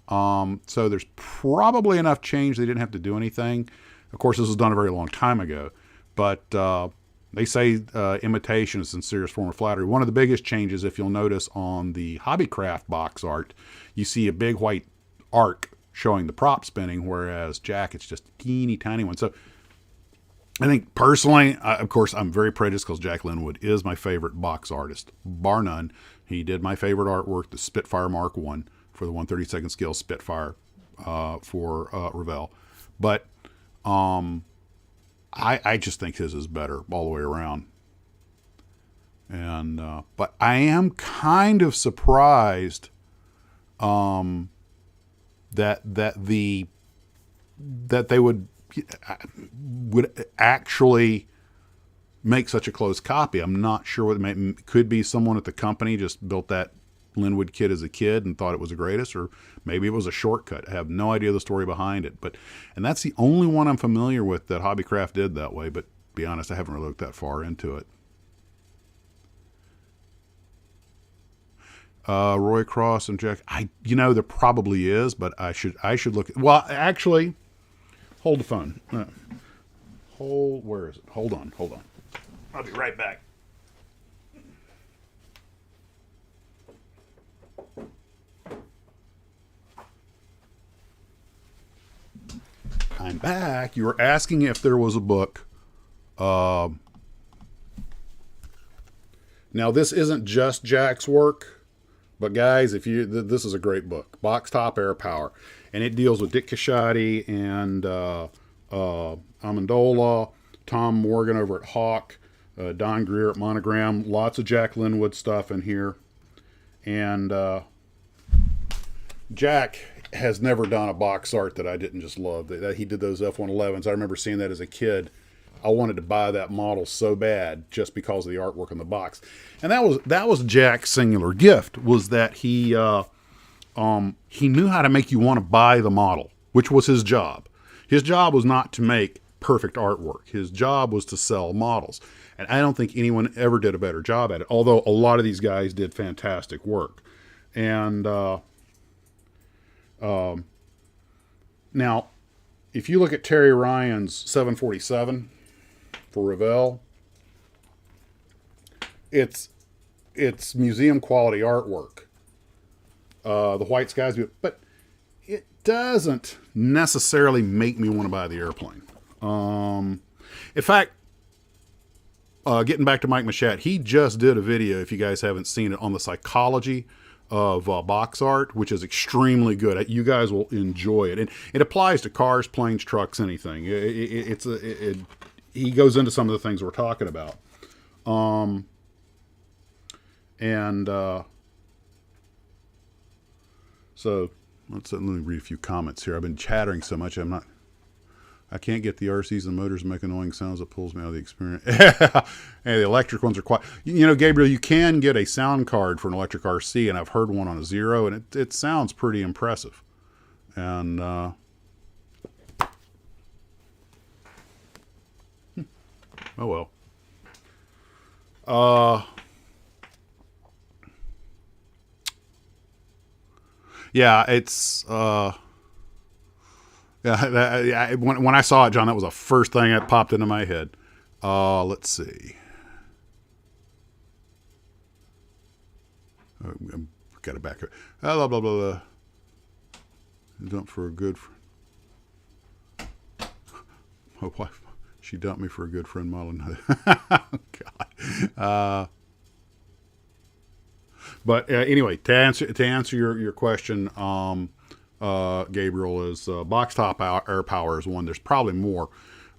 So there's probably enough change they didn't have to do anything. Of course, this was done a very long time ago, but they say imitation is a sincerest form of flattery. One of the biggest changes, if you'll notice on the Hobbycraft box art, you see a big white arc showing the prop spinning, whereas Jack, it's just a teeny tiny one. So I think personally, of course, I'm very prejudiced because Jack Linwood is my favorite box artist, bar none. He did my favorite artwork, the Spitfire Mark I for the 1/32 scale Spitfire for Revell. But I just think his is better all the way around. And but I am kind of surprised that they would actually make such a close copy. I'm not sure what it could be. Someone at the company just built that Linwood kit as a kid and thought it was the greatest, or maybe it was a shortcut. I have no idea the story behind it, and that's the only one I'm familiar with that Hobbycraft did that way. But to be honest, I haven't really looked that far into it. Roy Cross and Jack, there probably is, but I should look. Well, actually, hold the phone. Where is it? Hold on. I'll be right back. I'm back. You were asking if there was a book. Now, this isn't just Jack's work, but guys, this is a great book, Box Top Air Power, and it deals with Dick Casciati and Amendola, Tom Morgan over at Hawk, Don Greer at Monogram. Lots of Jack Linwood stuff in here. And Jack has never done a box art that I didn't just love. That he did those F-111s. I remember seeing that as a kid. I wanted to buy that model so bad just because of the artwork on the box. And that was Jack's singular gift, was that he knew how to make you want to buy the model, which was his job. His job was not to make perfect artwork. His job was to sell models. And I don't think anyone ever did a better job at it, although a lot of these guys did fantastic work. And now, if you look at Terry Ryan's 747 for Revell, it's museum quality artwork. The white skies, but it doesn't necessarily make me want to buy the airplane. In fact, getting back to Mike Machat, he just did a video, if you guys haven't seen it, on the psychology of box art, which is extremely good. You guys will enjoy it. And it applies to cars, planes, trucks, anything. He goes into some of the things we're talking about. So let me read a few comments here. I've been chattering so much, I can't get the RCs and motors to make annoying sounds. That pulls me out of the experience. And the electric ones are quiet. You know, Gabriel, you can get a sound card for an electric RC, and I've heard one on a Zero, and it sounds pretty impressive. And oh well. Yeah, it's yeah. When I saw it, John, that was the first thing that popped into my head. Let's see. I've got to back up. Blah blah blah blah. Dump for a good. My wife, she dumped me for a good friend model. God. But anyway, to answer your question, Gabriel, is box top air power is one. There's probably more.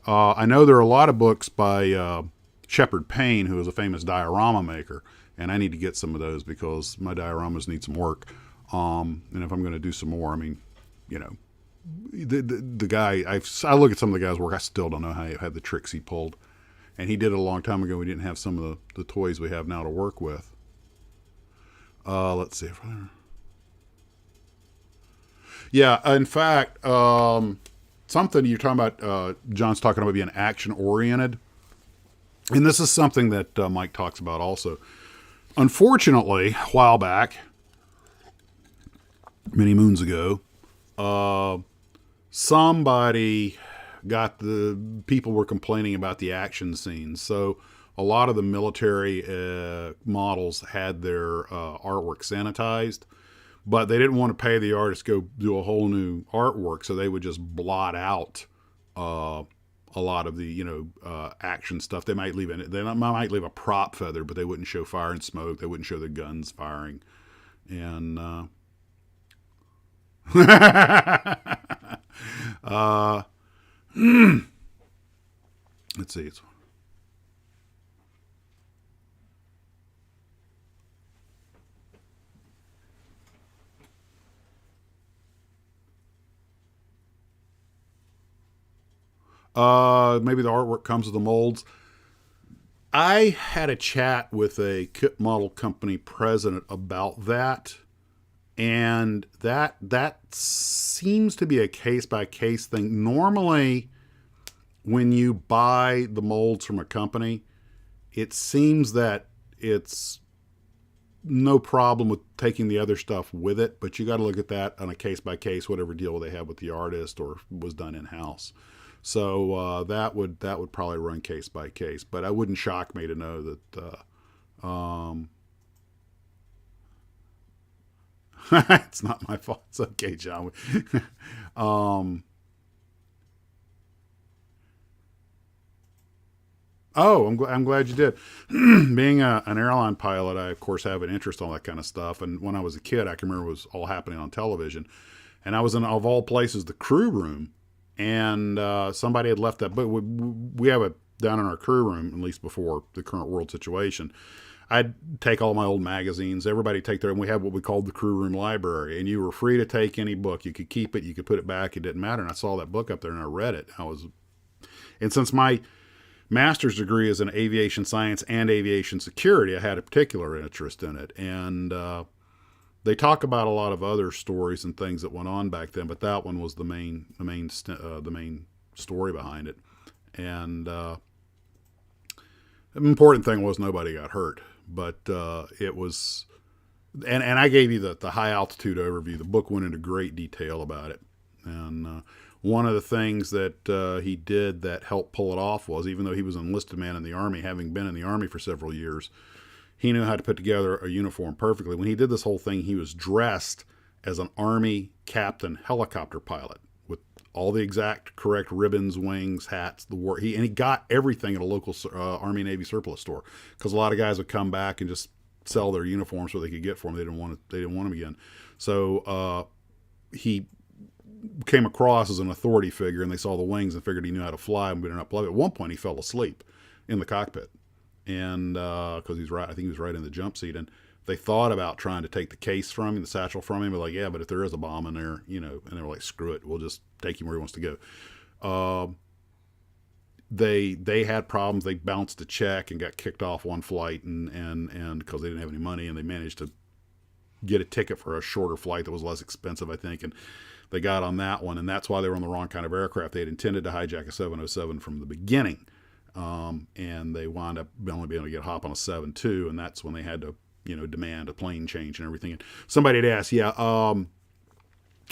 I know there are a lot of books by Shepard Payne, who is a famous diorama maker, and I need to get some of those because my dioramas need some work. And if I'm going to do some more, I mean, you know, the guy, I look at some of the guys' work, I still don't know how he had the tricks he pulled. And he did it a long time ago. We didn't have some of the toys we have now to work with. Let's see. Yeah, in fact, something you're talking about, John's talking about being action-oriented. And this is something that Mike talks about also. Unfortunately, a while back, many moons ago, somebody people were complaining about the action scenes. So a lot of the military models had their artwork sanitized, but they didn't want to pay the artist to go do a whole new artwork, so they would just blot out a lot of the action stuff. They might leave a prop feather, but they wouldn't show fire and smoke. They wouldn't show the guns firing, and let's see. Maybe the artwork comes with the molds. I had a chat with a kit model company president about that, and that seems to be a case-by-case thing. Normally, when you buy the molds from a company, it seems that it's no problem with taking the other stuff with it, but you got to look at that on a case-by-case, whatever deal they have with the artist or was done in-house. So that would probably run case by case, but it wouldn't shock me to know that it's not my fault. It's okay, John. Oh, I'm glad you did. Being an airline pilot, I of course have an interest in all that kind of stuff. And when I was a kid, I can remember it was all happening on television, and I was in, of all places, the crew room. And somebody had left that book. We have down in our crew room, at least before the current world situation, I'd take all my old magazines. Everybody take their, and we had what we called the crew room library, and you were free to take any book. You could keep it, you could put it back. It didn't matter. And I saw that book up there, and I read it. And since my master's degree is in aviation science and aviation security, I had a particular interest in it. And they talk about a lot of other stories and things that went on back then, but that one was the main story behind it. And the important thing was nobody got hurt. But it was, and I gave you the high altitude overview. The book went into great detail about it. And one of the things that he did that helped pull it off was, even though he was an enlisted man in the Army, having been in the Army for several years, he knew how to put together a uniform perfectly. When he did this whole thing, he was dressed as an Army captain helicopter pilot with all the exact correct ribbons, wings, hats, and he got everything at a local Army Navy surplus store, because a lot of guys would come back and just sell their uniforms so they could get for them. They didn't want them again. So he came across as an authority figure, and they saw the wings and figured he knew how to fly and better not play. At one point, he fell asleep in the cockpit, and because I think he was right in the jump seat, and they thought about trying to take the case from him, the satchel from him, but like, yeah, but if there is a bomb in there, and they were like, screw it, we'll just take him where he wants to go. They had problems. They bounced a check and got kicked off one flight, and because they didn't have any money, and they managed to get a ticket for a shorter flight that was less expensive, I think, and they got on that one, and that's why they were on the wrong kind of aircraft. They had intended to hijack a 707 from the beginning, and they wound up only being able to get a hop on a 72, and that's when they had to demand a plane change and everything. And somebody had asked,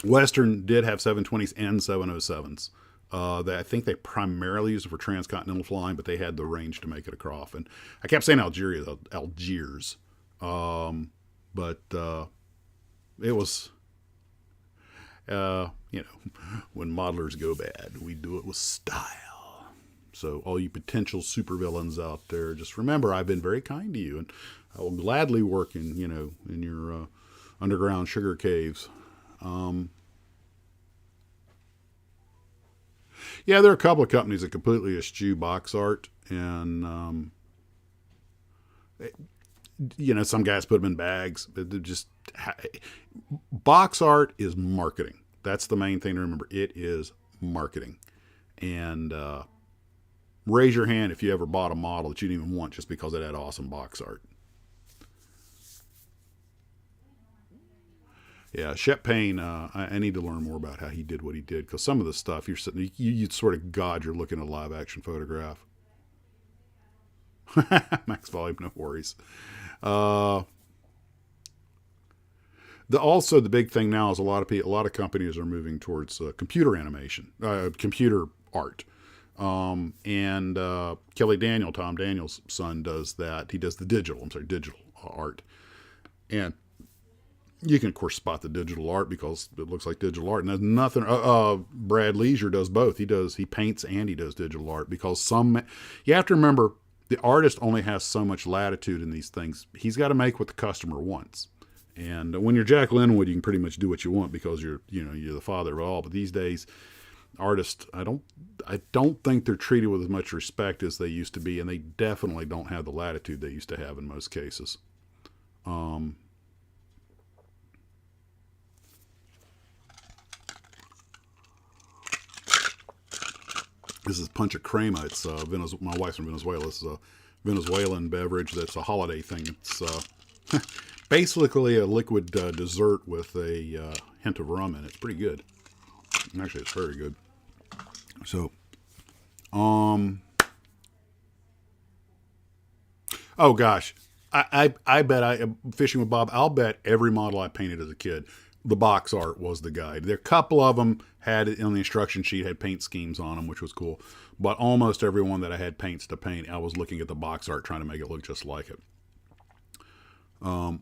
Western did have 720s and 707s. I think they primarily used it for transcontinental flying, but they had the range to make it across. And I kept saying Algiers. But it was, when modelers go bad, we do it with style. So all you potential supervillains out there, just remember, I've been very kind to you, and I will gladly work in your underground sugar caves. Yeah, there are a couple of companies that completely eschew box art, and some guys put them in bags. They're just box art is marketing. That's the main thing to remember. It is marketing, and raise your hand if you ever bought a model that you didn't even want just because it had awesome box art. Yeah, Shep Payne, I need to learn more about how he did what he did, because some of the stuff you're sitting, you'd sort of God, you're looking at a live action photograph. Max volume, no worries. Also the big thing now is a lot of companies are moving towards computer animation, computer art. And Kelly Daniel, Tom Daniel's son, does that. He does digital art. And you can, of course, spot the digital art because it looks like digital art. And there's nothing, Brad Leisure does both. He paints and he does digital art, because you have to remember, the artist only has so much latitude in these things. He's got to make what the customer wants. And when you're Jack Linwood, you can pretty much do what you want because you're the father of all. But these days, artists, I don't think they're treated with as much respect as they used to be, and they definitely don't have the latitude they used to have in most cases. This is Puncha Crema. It's my wife's from Venezuela. This is a Venezuelan beverage that's a holiday thing. It's basically a liquid dessert with a hint of rum in it. It's pretty good. Actually, it's very good. So, oh gosh, I bet Fishing with Bob, I'll bet every model I painted as a kid, the box art was the guide. There, a couple of them had it on the instruction sheet, had paint schemes on them, which was cool. But almost every one that I had paints to paint, I was looking at the box art trying to make it look just like it.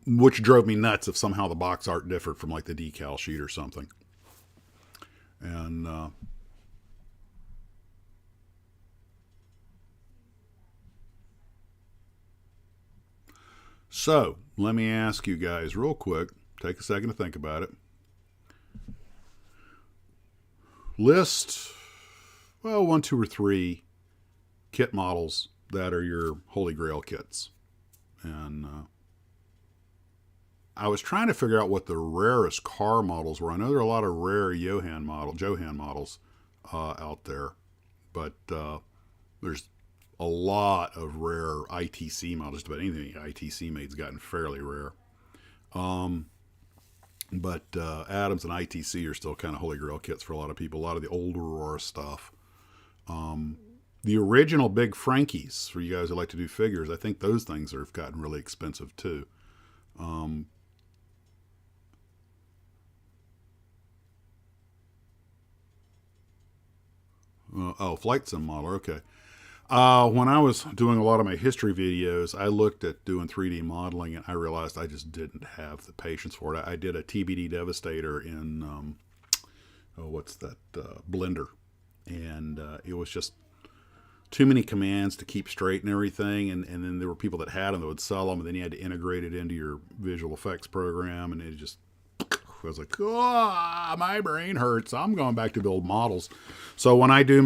Which drove me nuts if somehow the box art differed from like the decal sheet or something. And so let me ask you guys real quick, take a second to think about it. List, 1, 2, or 3 kit models that are your Holy Grail kits. And I was trying to figure out what the rarest car models were. I know there are a lot of rare Johann models out there, but there's a lot of rare ITC models. Just about anything ITC made's gotten fairly rare. But Adams and ITC are still kind of Holy Grail kits for a lot of people. A lot of the old Aurora stuff. The original Big Frankies, for you guys who like to do figures, I think those things have gotten really expensive too. Flight Sim model, okay. When I was doing a lot of my history videos, I looked at doing 3D modeling, and I realized I just didn't have the patience for it. I did a TBD Devastator in, Blender. And it was just too many commands to keep straight and everything. And then there were people that had them that would sell them, and then you had to integrate it into your visual effects program. And it just, I was like, oh, my brain hurts. I'm going back to build models. So when I get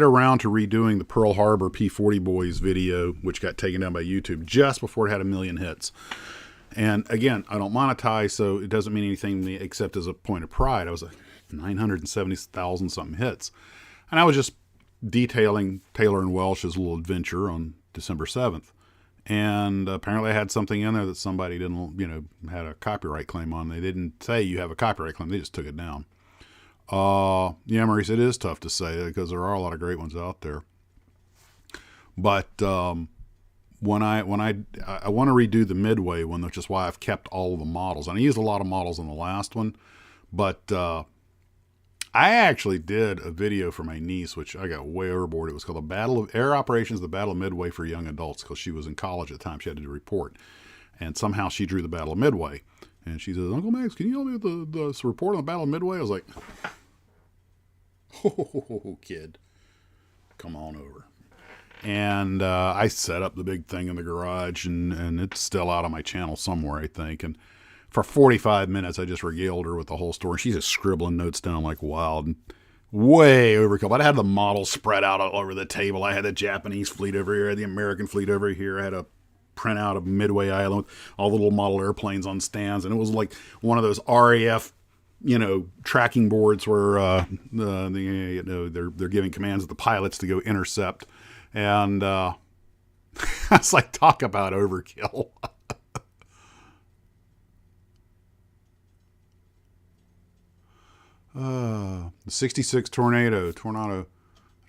around to redoing the Pearl Harbor P-40 Boys video, which got taken down by YouTube just before it had 1 million hits. And again, I don't monetize, so it doesn't mean anything to me except as a point of pride. I was like 970,000 something hits. And I was just detailing Taylor and Welsh's little adventure on December 7th. And apparently I had something in there that somebody didn't, had a copyright claim on. They didn't say you have a copyright claim. They just took it down. Yeah, Maurice, it is tough to say because there are a lot of great ones out there. But when I want to redo the Midway one, which is why I've kept all of the models. And I used a lot of models in the last one. But I actually did a video for my niece, which I got way overboard. It was called Air Operations, the Battle of Midway for Young Adults, because she was in college at the time. She had to do a report. And somehow she drew the Battle of Midway. And she says, Uncle Max, can you help me with the report on the Battle of Midway? I was like, oh, kid, come on over. And I set up the big thing in the garage, and it's still out on my channel somewhere, I think. And for 45 minutes, I just regaled her with the whole story. She's just scribbling notes down like wild, and way overkill. But I had the models spread out all over the table. I had the Japanese fleet over here, I had the American fleet over here. I had a printout of Midway Island with all the little model airplanes on stands, and it was like one of those RAF, tracking boards where they're giving commands to the pilots to go intercept, and I was like, talk about overkill. The 66 Tornado. I had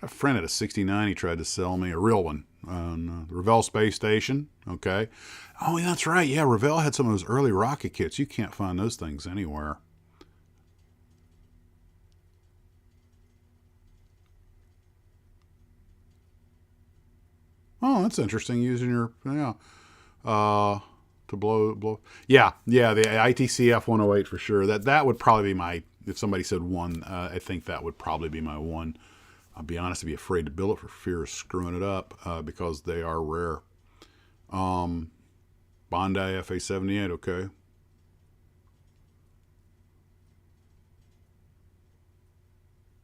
a friend at a 69. He tried to sell me a real one on the Revell Space Station. Okay. Oh, yeah, that's right. Yeah, Revell had some of those early rocket kits. You can't find those things anywhere. Oh, that's interesting. Using your to blow. Yeah, the ITC F108 for sure. That would probably be my. If somebody said one, I think that would probably be my one. I'll be honest, I'd be afraid to build it for fear of screwing it up because they are rare. Bondi FA78, okay.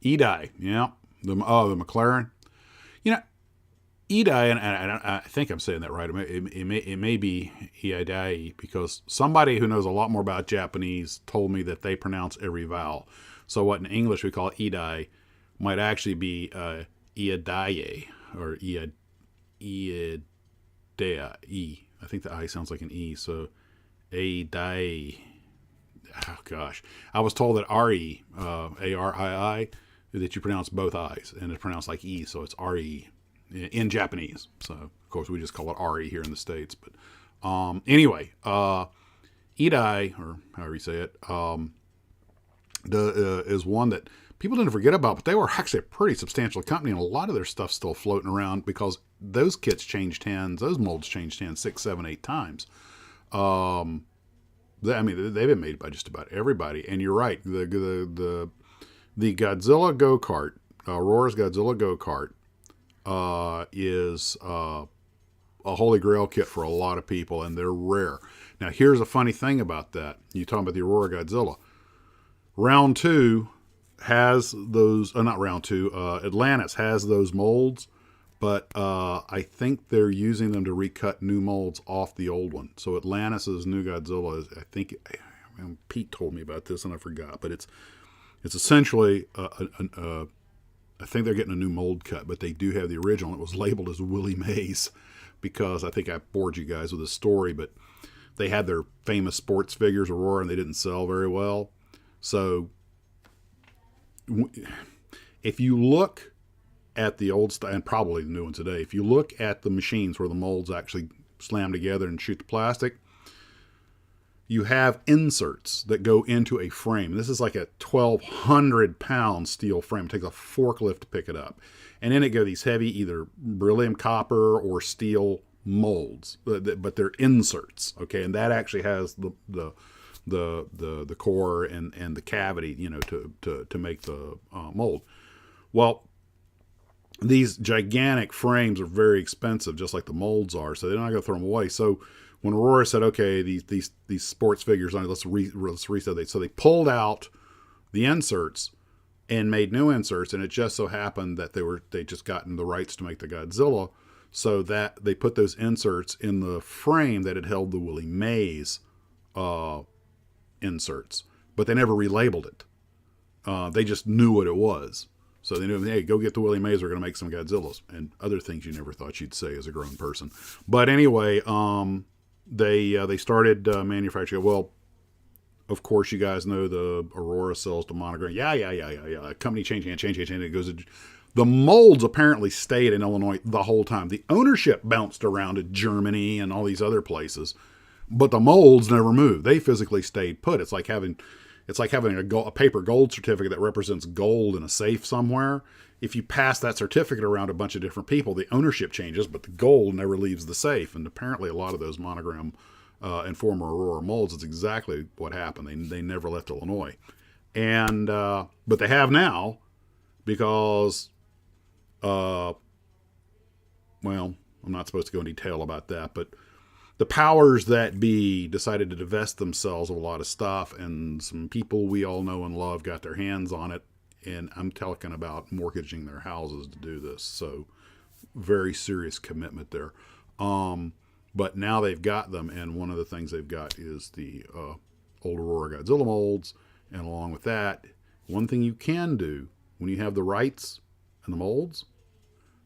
EDI, yeah. The McLaren. EDI, and I think I'm saying that right. It may be EDI because somebody who knows a lot more about Japanese told me that they pronounce every vowel. So what in English we call EDI might actually be Iadaye or Iadea. E. I think the I sounds like an E. So Adai. Oh gosh, I was told that RE, ARII, that you pronounce both I's, and it's pronounced like E, so it's RE. In Japanese. So, of course, we just call it RE here in the States. But anyway, EDI, or however you say it, is one that people didn't forget about, but they were actually a pretty substantial company, and a lot of their stuff's still floating around because those kits changed hands, those molds changed hands 6, 7, 8 times. They've been made by just about everybody. And you're right, the Godzilla go-kart, Aurora's Godzilla go-kart, is a Holy Grail kit for a lot of people, and they're rare. Now, here's a funny thing about that. You talking about the Aurora Godzilla. Round 2 has those, not round 2, Atlantis has those molds, but I think they're using them to recut new molds off the old one. So Atlantis's new Godzilla is, I think, Pete told me about this and I forgot, but it's essentially I think they're getting a new mold cut, but they do have the original. It was labeled as Willie Mays because I think I bored you guys with a story, but they had their famous sports figures, Aurora, and they didn't sell very well. So if you look at the old stuff, and probably the new one today, if you look at the machines where the molds actually slam together and shoot the plastic, you have inserts that go into a frame. This is like a 1,200-pound steel frame. It takes a forklift to pick it up. And in it go these heavy either beryllium copper or steel molds, but they're inserts, okay? And that actually has the core and the cavity, you know, to make the mold. Well, these gigantic frames are very expensive, just like the molds are, so they're not going to throw them away. So when Aurora said, okay, these sports figures, let's reset it. So they pulled out the inserts and made new inserts, and it just so happened that they just gotten the rights to make the Godzilla, so that they put those inserts in the frame that had held the Willie Mays inserts, but they never relabeled it. They just knew what it was. So they knew, hey, go get the Willie Mays. We're going to make some Godzillas and other things you never thought you'd say as a grown person. But anyway, they started manufacturing. Well, of course, you guys know the Aurora sells to Monogram. Yeah. Company change. It goes. The molds apparently stayed in Illinois the whole time. The ownership bounced around to Germany and all these other places, but the molds never moved. They physically stayed put. It's like having a paper gold certificate that represents gold in a safe somewhere. If you pass that certificate around a bunch of different people, the ownership changes, but the gold never leaves the safe. And apparently a lot of those Monogram and former Aurora molds, it's exactly what happened. They never left Illinois. And but they have now because, well, I'm not supposed to go in detail about that, but the powers that be decided to divest themselves of a lot of stuff, and some people we all know and love got their hands on it. And I'm talking about mortgaging their houses to do this. So very serious commitment there. But now they've got them. And one of the things they've got is the old Aurora Godzilla molds. And along with that, one thing you can do when you have the rights and the molds,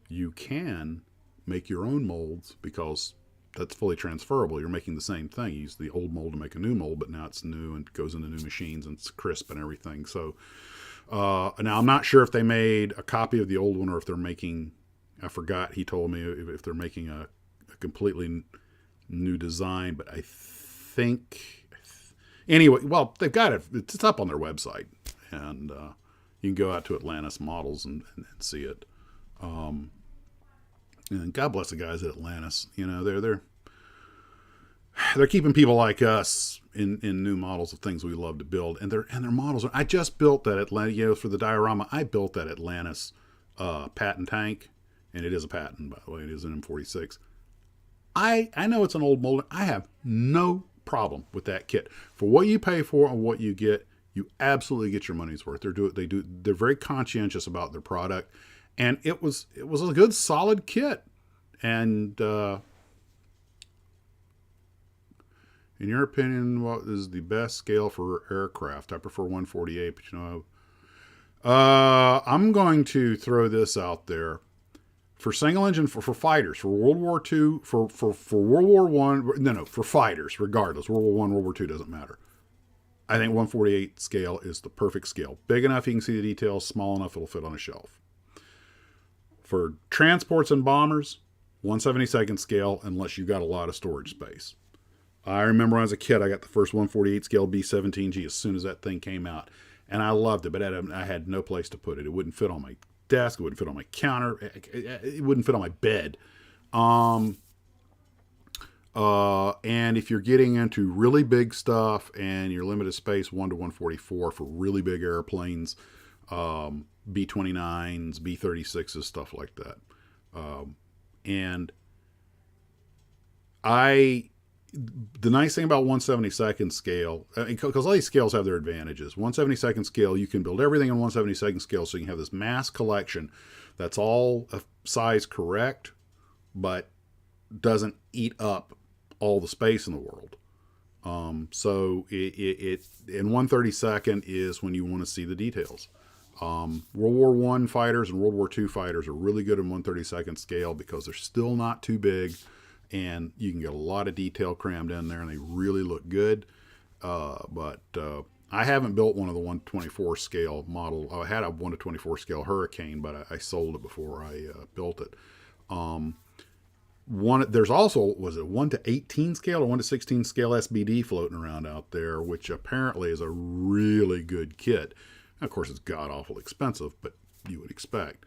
you can make your own molds because that's fully transferable. You're making the same thing. You use the old mold to make a new mold, but now it's new and goes into new machines and it's crisp and everything. So now I'm not sure if they made a copy of the old one or if they're making, I forgot, he told me if they're making a completely new design, but I think, anyway, well, they've got it. It's up on their website, and you can go out to Atlantis Models and see it. And God bless the guys at Atlantis. You know, they're keeping people like us in new models of things we love to build, and their models. I just built that Atlantis, you know, for the Diorama. I built that Atlantis patent tank, and it is a patent, by the way. It is an M46. I know it's an old mold. I have no problem with that kit. For what you pay for and what you get, you absolutely get your money's worth. They're very conscientious about their product. And it was a good, solid kit. And in your opinion, what is the best scale for aircraft? I prefer 148, but you know, I'm going to throw this out there. For single engine, for fighters, for World War II, for World War I, for fighters, regardless. World War I, World War II doesn't matter. I think 148 scale is the perfect scale. Big enough you can see the details, small enough it'll fit on a shelf. For transports and bombers, 1/72 scale, unless you've got a lot of storage space. I remember when I was a kid, I got the first 148 scale B-17G as soon as that thing came out. And I loved it, but I had no place to put it. It wouldn't fit on my desk. It wouldn't fit on my counter. It wouldn't fit on my bed. And if you're getting into really big stuff and your limited space, 1/144 for really big airplanes, B-29s, B-36s, stuff like that. And the nice thing about 1/72nd scale, because all these scales have their advantages. 1/72nd scale, you can build everything in 1/72nd scale, so you can have this mass collection that's all size correct, but doesn't eat up all the space in the world. So it in 1/32nd is when you want to see the details. World War I fighters and World War II fighters are really good in 1/32nd scale because they're still not too big, and you can get a lot of detail crammed in there, and they really look good. But I haven't built one of the 1/24 scale model. I had a 1/24 scale Hurricane, but I sold it before I built it. There's also, was it 1/18 scale or 1/16 scale SBD floating around out there, which apparently is a really good kit. Of course, it's god-awful expensive, but you would expect.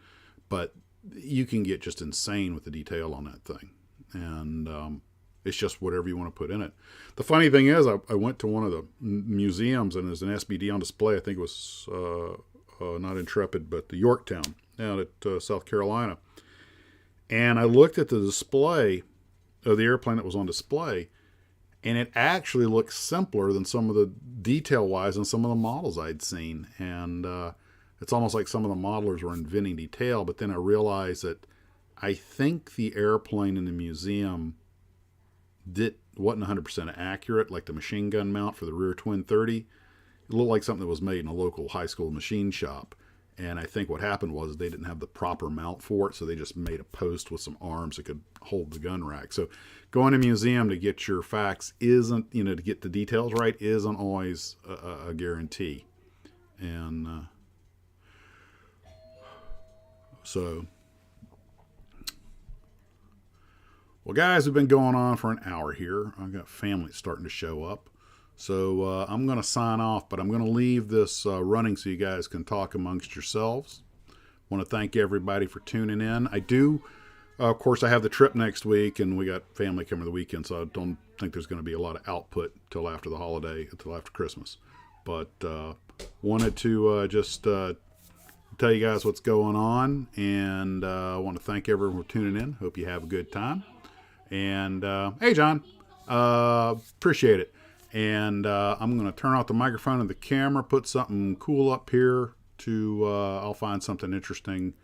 But you can get just insane with the detail on that thing. And it's just whatever you want to put in it. The funny thing is, I went to one of the museums, and there's an SBD on display. I think it was not Intrepid, but the Yorktown down at South Carolina. And I looked at the display of the airplane that was on display, and it actually looked simpler than some of the detail-wise and some of the models I'd seen. And it's almost like some of the modelers were inventing detail, but then I realized that I think the airplane in the museum wasn't 100% accurate, like the machine gun mount for the rear twin 30. It looked like something that was made in a local high school machine shop. And I think what happened was they didn't have the proper mount for it, so they just made a post with some arms that could hold the gun rack. So going to a museum to get your facts isn't, to get the details right, isn't always a guarantee. And so, well, guys, we've been going on for an hour here. I've got family starting to show up. So I'm going to sign off, but I'm going to leave this running so you guys can talk amongst yourselves. I want to thank everybody for tuning in. I do, of course, I have the trip next week, and we got family coming the weekend, so I don't think there's going to be a lot of output until after the holiday, until after Christmas. But wanted to just tell you guys what's going on, and I want to thank everyone for tuning in. Hope you have a good time. And hey, John, appreciate it. And I'm going to turn off the microphone and the camera, put something cool up here I'll find something interesting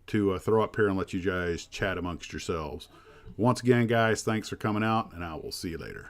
to throw up here and let you guys chat amongst yourselves. Once again, guys, thanks for coming out, and I will see you later.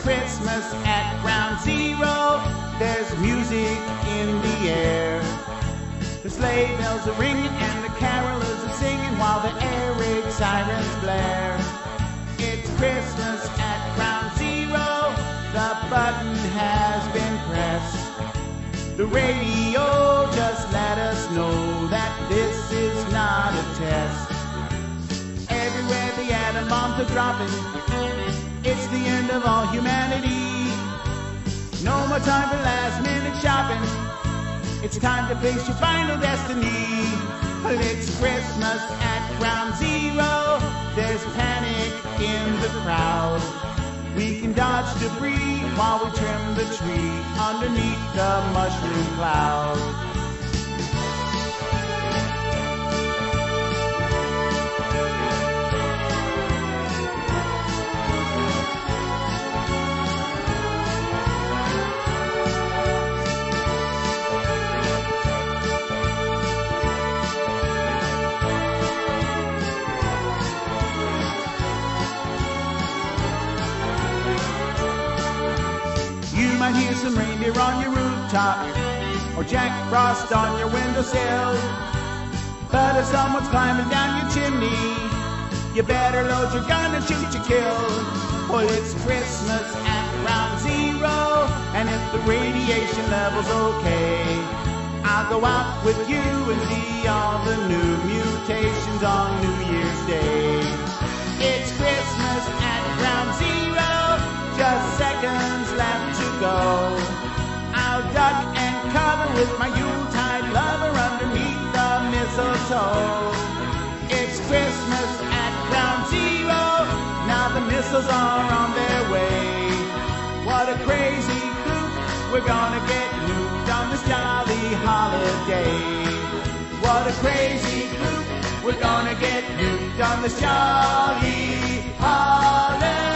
Christmas at Ground Zero, there's music in the air. The sleigh bells are ringing and the carolers are singing while the air raid sirens blare. It's Christmas at Ground Zero, the button has been pressed. The radio just let us know that this is not a test. Everywhere the atom bombs are dropping, it's the end of all humanity. No more time for last minute shopping. It's time to face your final destiny. But it's Christmas at Ground Zero. There's panic in the crowd. We can dodge debris while we trim the tree underneath the mushroom cloud. You might hear some reindeer on your roof. rooftop or Jack Frost on your windowsill. But if someone's climbing down your chimney, you better load your gun and shoot your kill. Well, it's Christmas at ground zero, and if the radiation level's okay, I'll go out with you and see all the new mutations on New Year's Day. It's Christmas at ground zero, just seconds left to go. I'll duck and cover with my Yuletide lover underneath the mistletoe. It's Christmas at ground zero, now the missiles are on their way. What a crazy group, we're gonna get nuked on this jolly holiday. What a crazy group, we're gonna get nuked on this jolly holiday.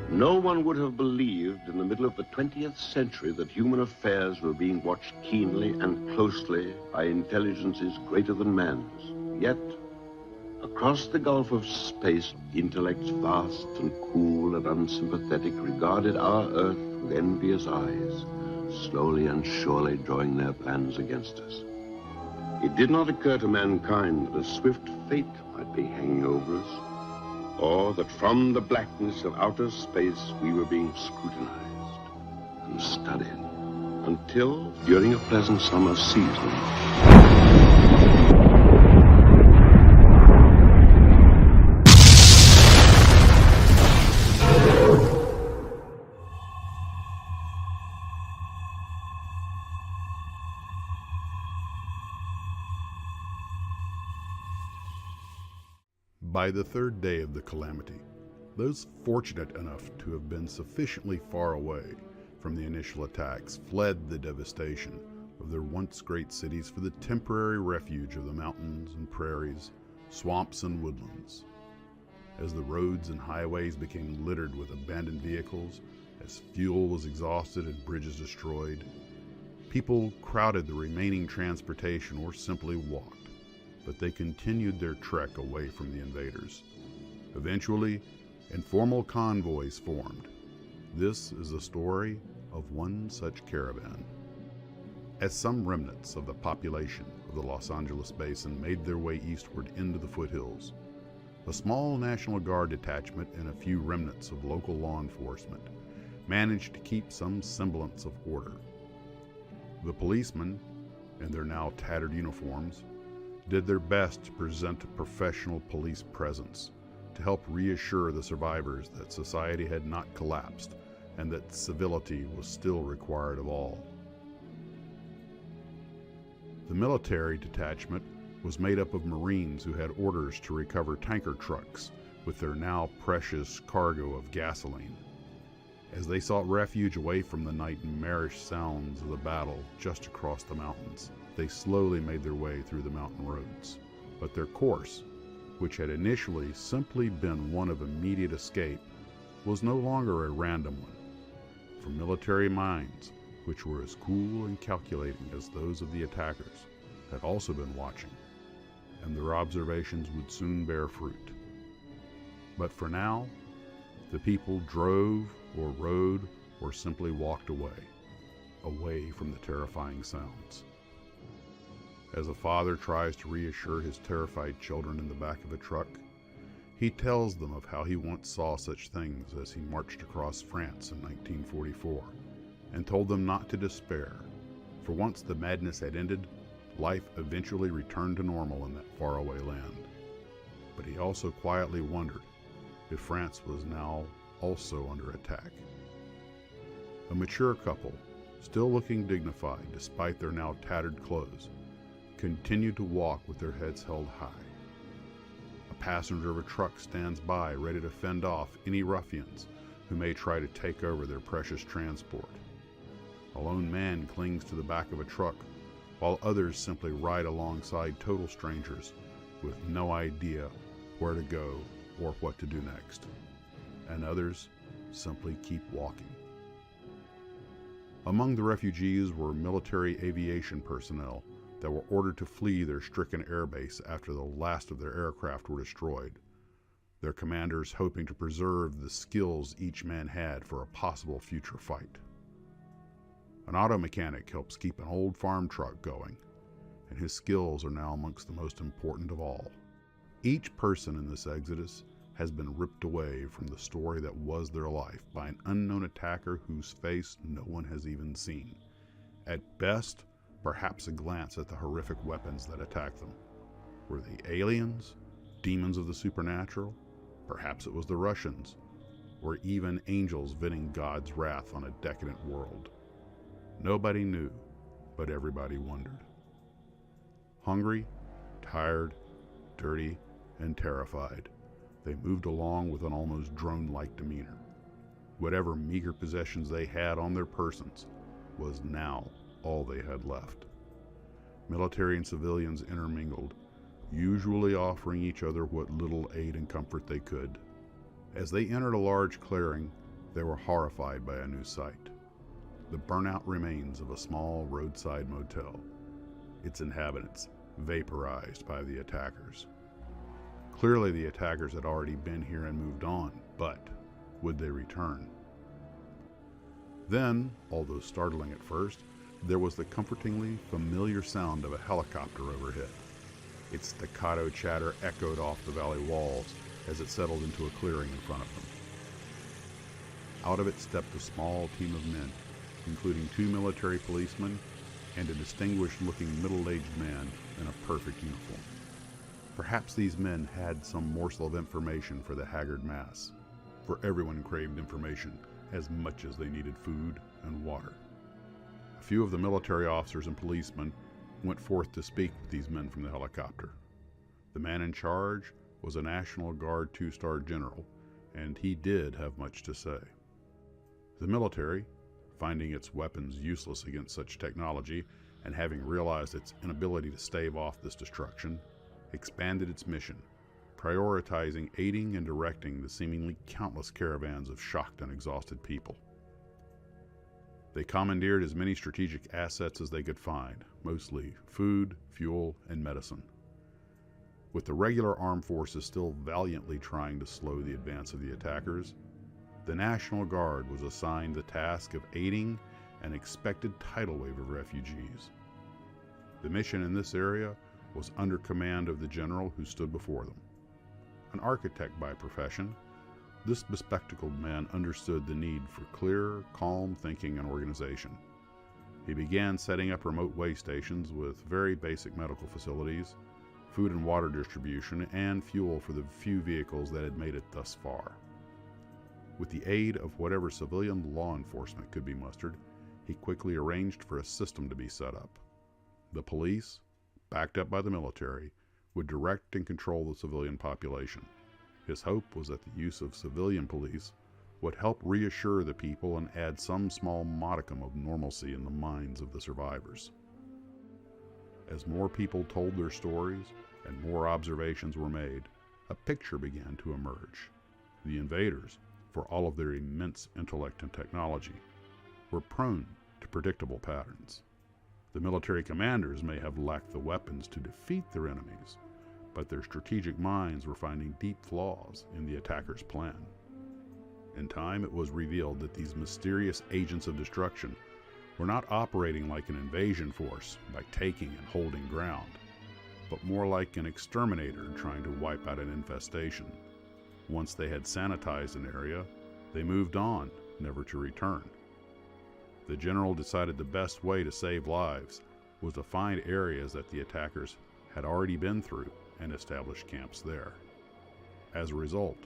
No one would have believed in the middle of the 20th century that human affairs were being watched keenly and closely by intelligences greater than man's. Yet, across the gulf of space, intellects vast and cool and unsympathetic regarded our Earth with envious eyes, slowly and surely drawing their plans against us. It did not occur to mankind that a swift fate might be hanging over us, or that from the blackness of outer space we were being scrutinized and studied, until, during a pleasant summer season, By the third day of the calamity, those fortunate enough to have been sufficiently far away from the initial attacks fled the devastation of their once great cities for the temporary refuge of the mountains and prairies, swamps and woodlands. As the roads and highways became littered with abandoned vehicles, as fuel was exhausted and bridges destroyed, people crowded the remaining transportation or simply walked. But they continued their trek away from the invaders. Eventually, informal convoys formed. This is the story of one such caravan. As some remnants of the population of the Los Angeles basin made their way eastward into the foothills, a small National Guard detachment and a few remnants of local law enforcement managed to keep some semblance of order. The policemen, in their now tattered uniforms, did their best to present a professional police presence to help reassure the survivors that society had not collapsed and that civility was still required of all. The military detachment was made up of Marines who had orders to recover tanker trucks with their now precious cargo of gasoline. As they sought refuge away from the nightmarish sounds of the battle just across the mountains, they slowly made their way through the mountain roads. But their course, which had initially simply been one of immediate escape, was no longer a random one. For military minds, which were as cool and calculating as those of the attackers, had also been watching, and their observations would soon bear fruit. But for now, the people drove or rode or simply walked away from the terrifying sounds. As a father tries to reassure his terrified children in the back of a truck, he tells them of how he once saw such things as he marched across France in 1944, and told them not to despair, for once the madness had ended, life eventually returned to normal in that faraway land. But he also quietly wondered if France was now also under attack. A mature couple, still looking dignified despite their now tattered clothes, continued to walk with their heads held high. A passenger of a truck stands by, ready to fend off any ruffians who may try to take over their precious transport. A lone man clings to the back of a truck, while others simply ride alongside total strangers with no idea where to go or what to do next. And others simply keep walking. Among the refugees were military aviation personnel that were ordered to flee their stricken airbase after the last of their aircraft were destroyed, their commanders hoping to preserve the skills each man had for a possible future fight. An auto mechanic helps keep an old farm truck going, and his skills are now amongst the most important of all. Each person in this exodus has been ripped away from the story that was their life by an unknown attacker whose face no one has even seen. At best, perhaps a glance at the horrific weapons that attacked them. Were they aliens? Demons of the supernatural? Perhaps it was the Russians, or even angels venting God's wrath on a decadent world. Nobody knew, but everybody wondered. Hungry, tired, dirty, and terrified, they moved along with an almost drone-like demeanor. Whatever meager possessions they had on their persons was now all they had left. Military and civilians intermingled, usually offering each other what little aid and comfort they could. As they entered a large clearing, they were horrified by a new sight. The burnout remains of a small roadside motel, its inhabitants vaporized by the attackers. Clearly the attackers had already been here and moved on, but would they return? Then, although startling at first, there was the comfortingly familiar sound of a helicopter overhead. Its staccato chatter echoed off the valley walls as it settled into a clearing in front of them. Out of it stepped a small team of men, including 2 military policemen and a distinguished-looking middle-aged man in a perfect uniform. Perhaps these men had some morsel of information for the haggard mass, for everyone craved information as much as they needed food and water. A few of the military officers and policemen went forth to speak with these men from the helicopter. The man in charge was a National Guard 2-star general, and he did have much to say. The military, finding its weapons useless against such technology and having realized its inability to stave off this destruction, expanded its mission, prioritizing aiding and directing the seemingly countless caravans of shocked and exhausted people. They commandeered as many strategic assets as they could find, mostly food, fuel, and medicine. With the regular armed forces still valiantly trying to slow the advance of the attackers, the National Guard was assigned the task of aiding an expected tidal wave of refugees. The mission in this area was under command of the general who stood before them. An architect by profession, this bespectacled man understood the need for clear, calm thinking and organization. He began setting up remote way stations with very basic medical facilities, food and water distribution, and fuel for the few vehicles that had made it thus far. With the aid of whatever civilian law enforcement could be mustered, he quickly arranged for a system to be set up. The police, backed up by the military, would direct and control the civilian population. His hope was that the use of civilian police would help reassure the people and add some small modicum of normalcy in the minds of the survivors. As more people told their stories and more observations were made, a picture began to emerge. The invaders, for all of their immense intellect and technology, were prone to predictable patterns. The military commanders may have lacked the weapons to defeat their enemies, but their strategic minds were finding deep flaws in the attackers' plan. In time, it was revealed that these mysterious agents of destruction were not operating like an invasion force by taking and holding ground, but more like an exterminator trying to wipe out an infestation. Once they had sanitized an area, they moved on, never to return. The general decided the best way to save lives was to find areas that the attackers had already been through and establish camps there. As a result,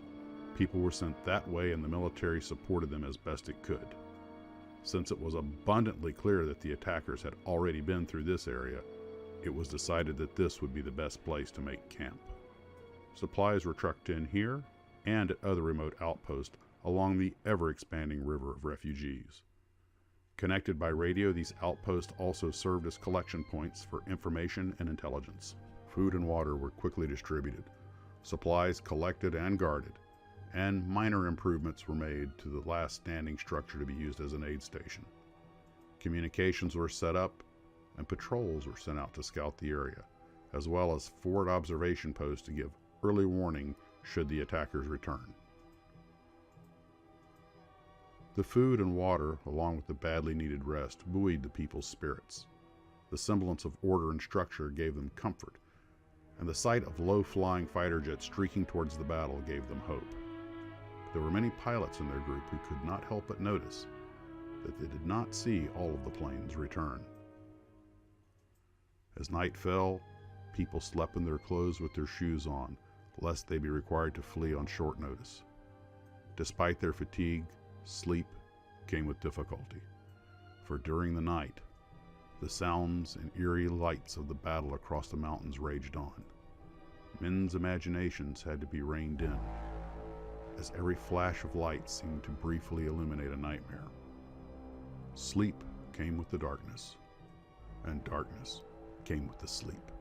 people were sent that way and the military supported them as best it could. Since it was abundantly clear that the attackers had already been through this area, it was decided that this would be the best place to make camp. Supplies were trucked in here and at other remote outposts along the ever-expanding river of refugees. Connected by radio, these outposts also served as collection points for information and intelligence. Food and water were quickly distributed, supplies collected and guarded, and minor improvements were made to the last standing structure to be used as an aid station. Communications were set up, and patrols were sent out to scout the area, as well as forward observation posts to give early warning should the attackers return. The food and water, along with the badly needed rest, buoyed the people's spirits. The semblance of order and structure gave them comfort, and the sight of low-flying fighter jets streaking towards the battle gave them hope. There were many pilots in their group who could not help but notice that they did not see all of the planes return. As night fell, people slept in their clothes with their shoes on, lest they be required to flee on short notice. Despite their fatigue, sleep came with difficulty, for during the night, the sounds and eerie lights of the battle across the mountains raged on. Men's imaginations had to be reined in, as every flash of light seemed to briefly illuminate a nightmare. Sleep came with the darkness, and darkness came with the sleep.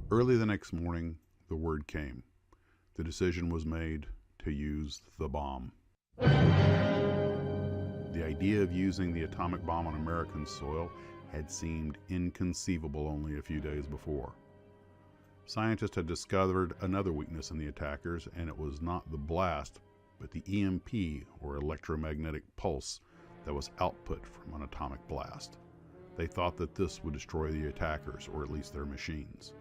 Early the next morning, the word came. The decision was made to use the bomb. The idea of using the atomic bomb on American soil had seemed inconceivable only a few days before. Scientists had discovered another weakness in the attackers, and it was not the blast, but the EMP, or electromagnetic pulse, that was output from an atomic blast. They thought that this would destroy the attackers, or at least their machines.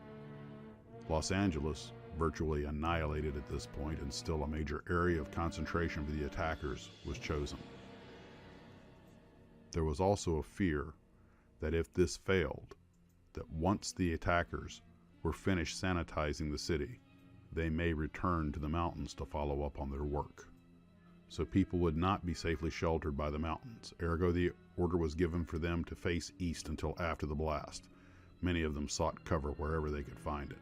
Los Angeles, virtually annihilated at this point and still a major area of concentration for the attackers, was chosen. There was also a fear that if this failed, that once the attackers were finished sanitizing the city, they may return to the mountains to follow up on their work. So people would not be safely sheltered by the mountains. Ergo, the order was given for them to face east until after the blast. Many of them sought cover wherever they could find it.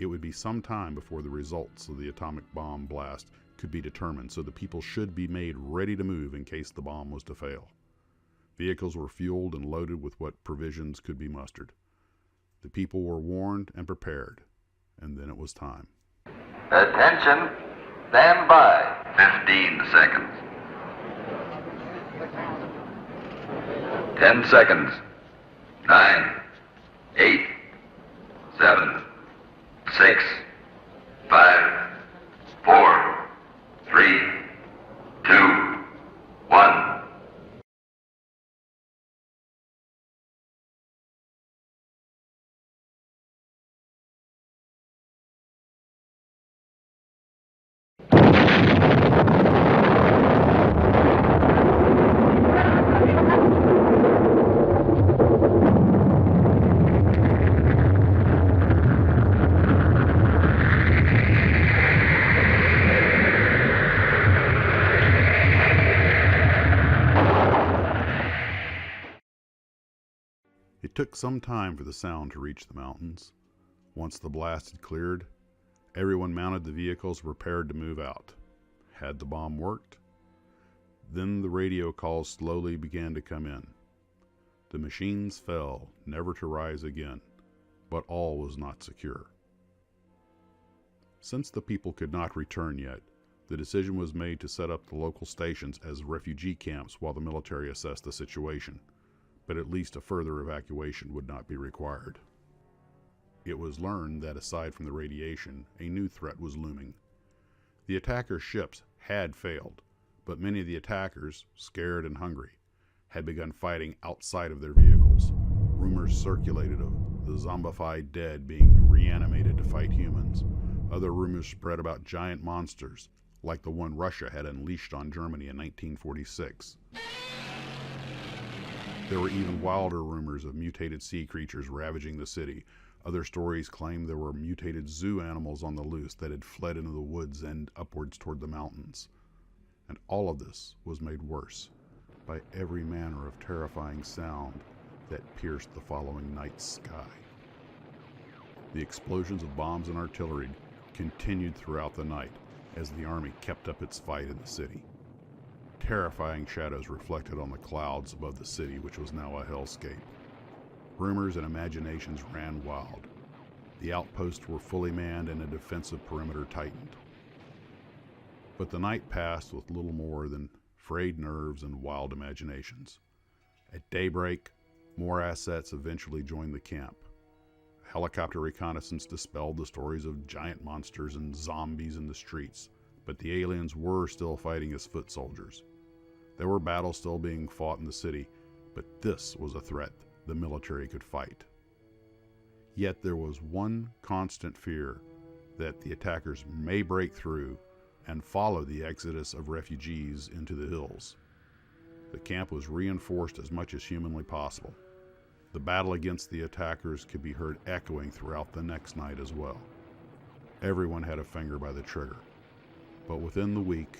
It would be some time before the results of the atomic bomb blast could be determined, so the people should be made ready to move in case the bomb was to fail. Vehicles were fueled and loaded with what provisions could be mustered. The people were warned and prepared, and then it was time. Attention, stand by. 15 seconds. 10 seconds. 9, 8, 7, 6, 5, 4, 3, 2, 1. It took some time for the sound to reach the mountains. Once the blast had cleared, everyone mounted the vehicles prepared to move out. Had the bomb worked? Then the radio calls slowly began to come in. The machines fell, never to rise again, but all was not secure. Since the people could not return yet, the decision was made to set up the local stations as refugee camps while the military assessed the situation, but at least a further evacuation would not be required. It was learned that aside from the radiation, a new threat was looming. The attackers' ships had failed, but many of the attackers, scared and hungry, had begun fighting outside of their vehicles. Rumors circulated of the zombified dead being reanimated to fight humans. Other rumors spread about giant monsters, like the one Russia had unleashed on Germany in 1946. There were even wilder rumors of mutated sea creatures ravaging the city. Other stories claimed there were mutated zoo animals on the loose that had fled into the woods and upwards toward the mountains. And all of this was made worse by every manner of terrifying sound that pierced the following night's sky. The explosions of bombs and artillery continued throughout the night as the army kept up its fight in the city. Terrifying shadows reflected on the clouds above the city, which was now a hellscape. Rumors and imaginations ran wild. The outposts were fully manned and a defensive perimeter tightened. But the night passed with little more than frayed nerves and wild imaginations. At daybreak, more assets eventually joined the camp. Helicopter reconnaissance dispelled the stories of giant monsters and zombies in the streets, but the aliens were still fighting as foot soldiers. There were battles still being fought in the city, but this was a threat the military could fight. Yet there was one constant fear, that the attackers may break through and follow the exodus of refugees into the hills. The camp was reinforced as much as humanly possible. The battle against the attackers could be heard echoing throughout the next night as well. Everyone had a finger by the trigger. But within the week,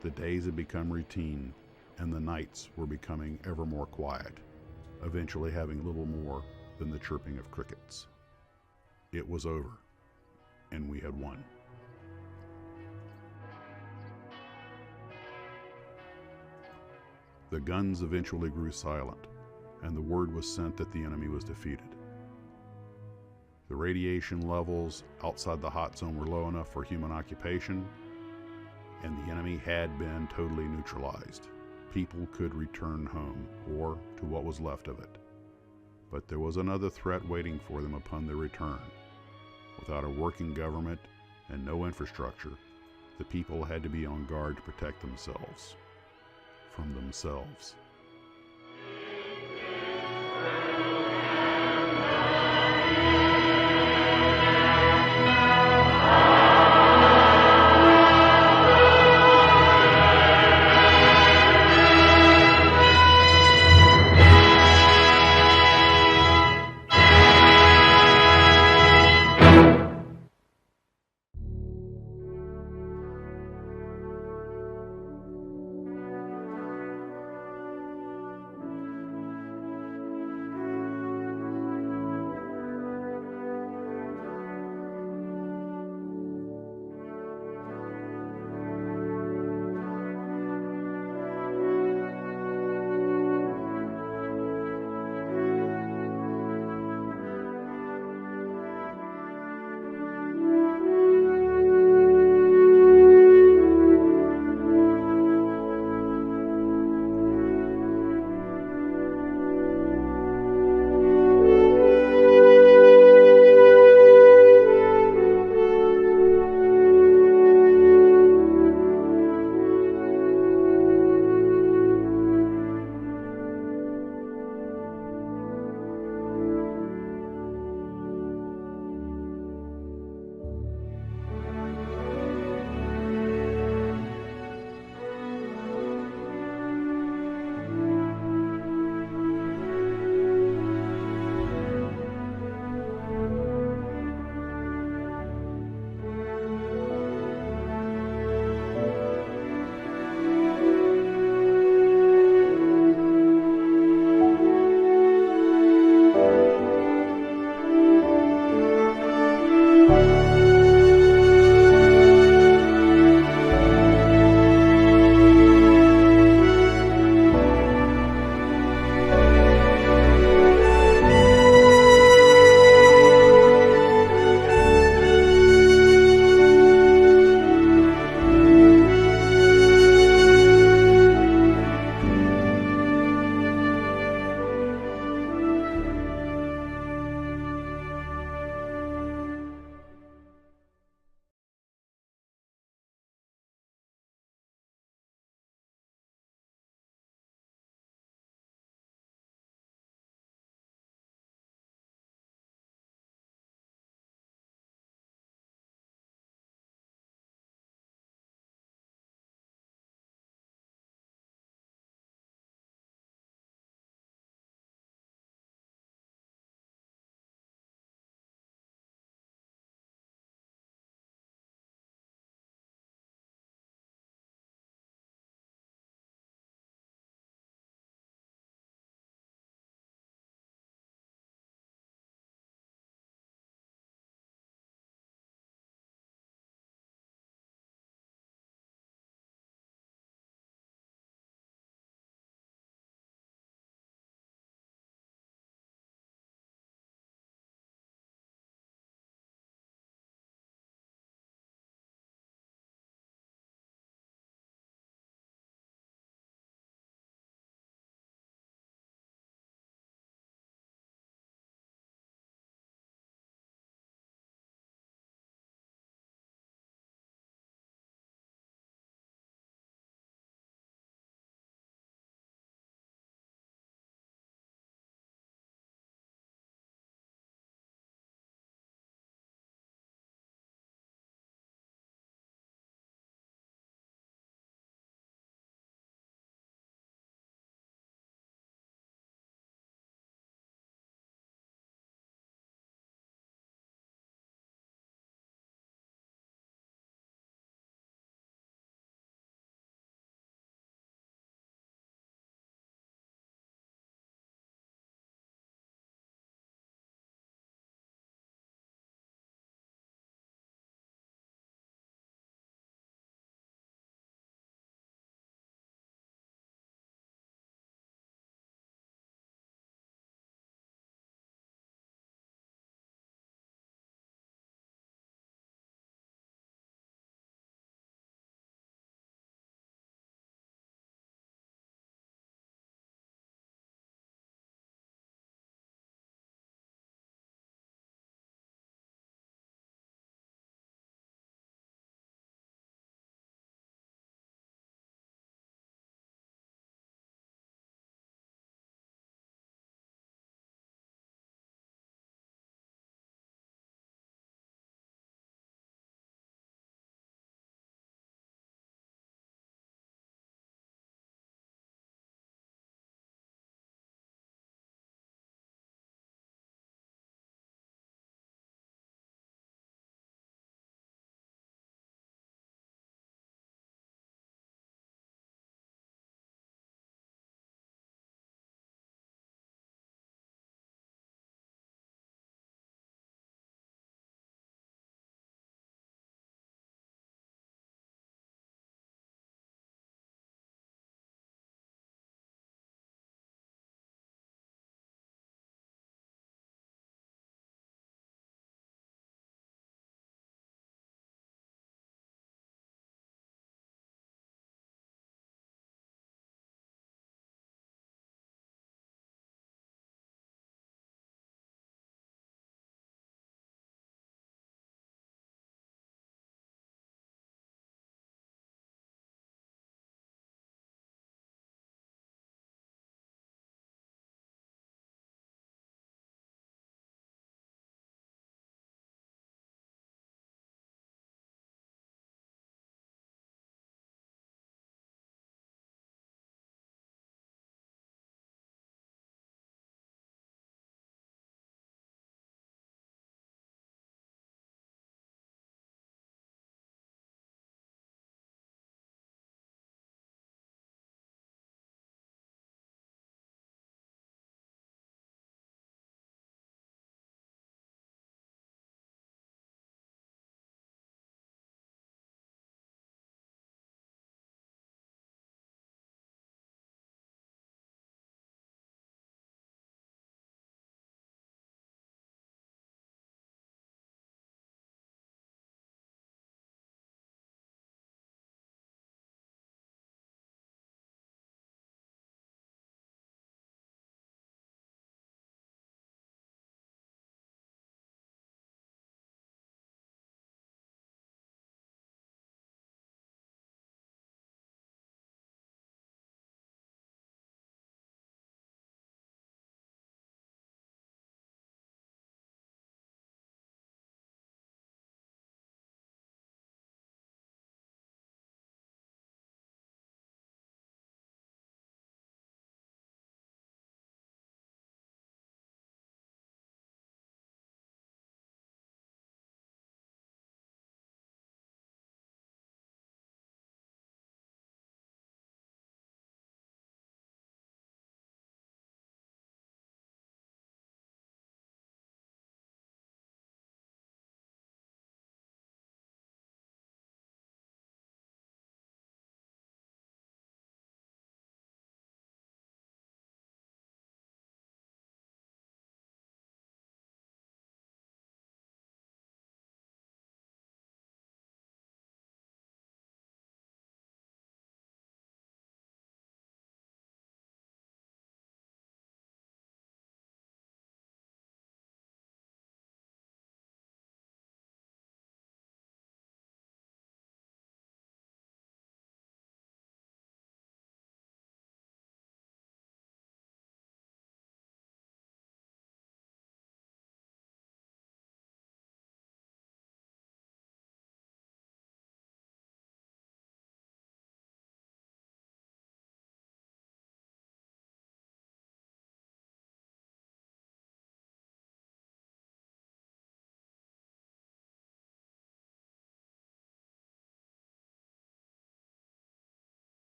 the days had become routine, and the nights were becoming ever more quiet, eventually having little more than the chirping of crickets. It was over, and we had won. The guns eventually grew silent, and the word was sent that the enemy was defeated. The radiation levels outside the hot zone were low enough for human occupation, and the enemy had been totally neutralized. People could return home, or to what was left of it. But there was another threat waiting for them upon their return. Without a working government and no infrastructure, the people had to be on guard to protect themselves from themselves.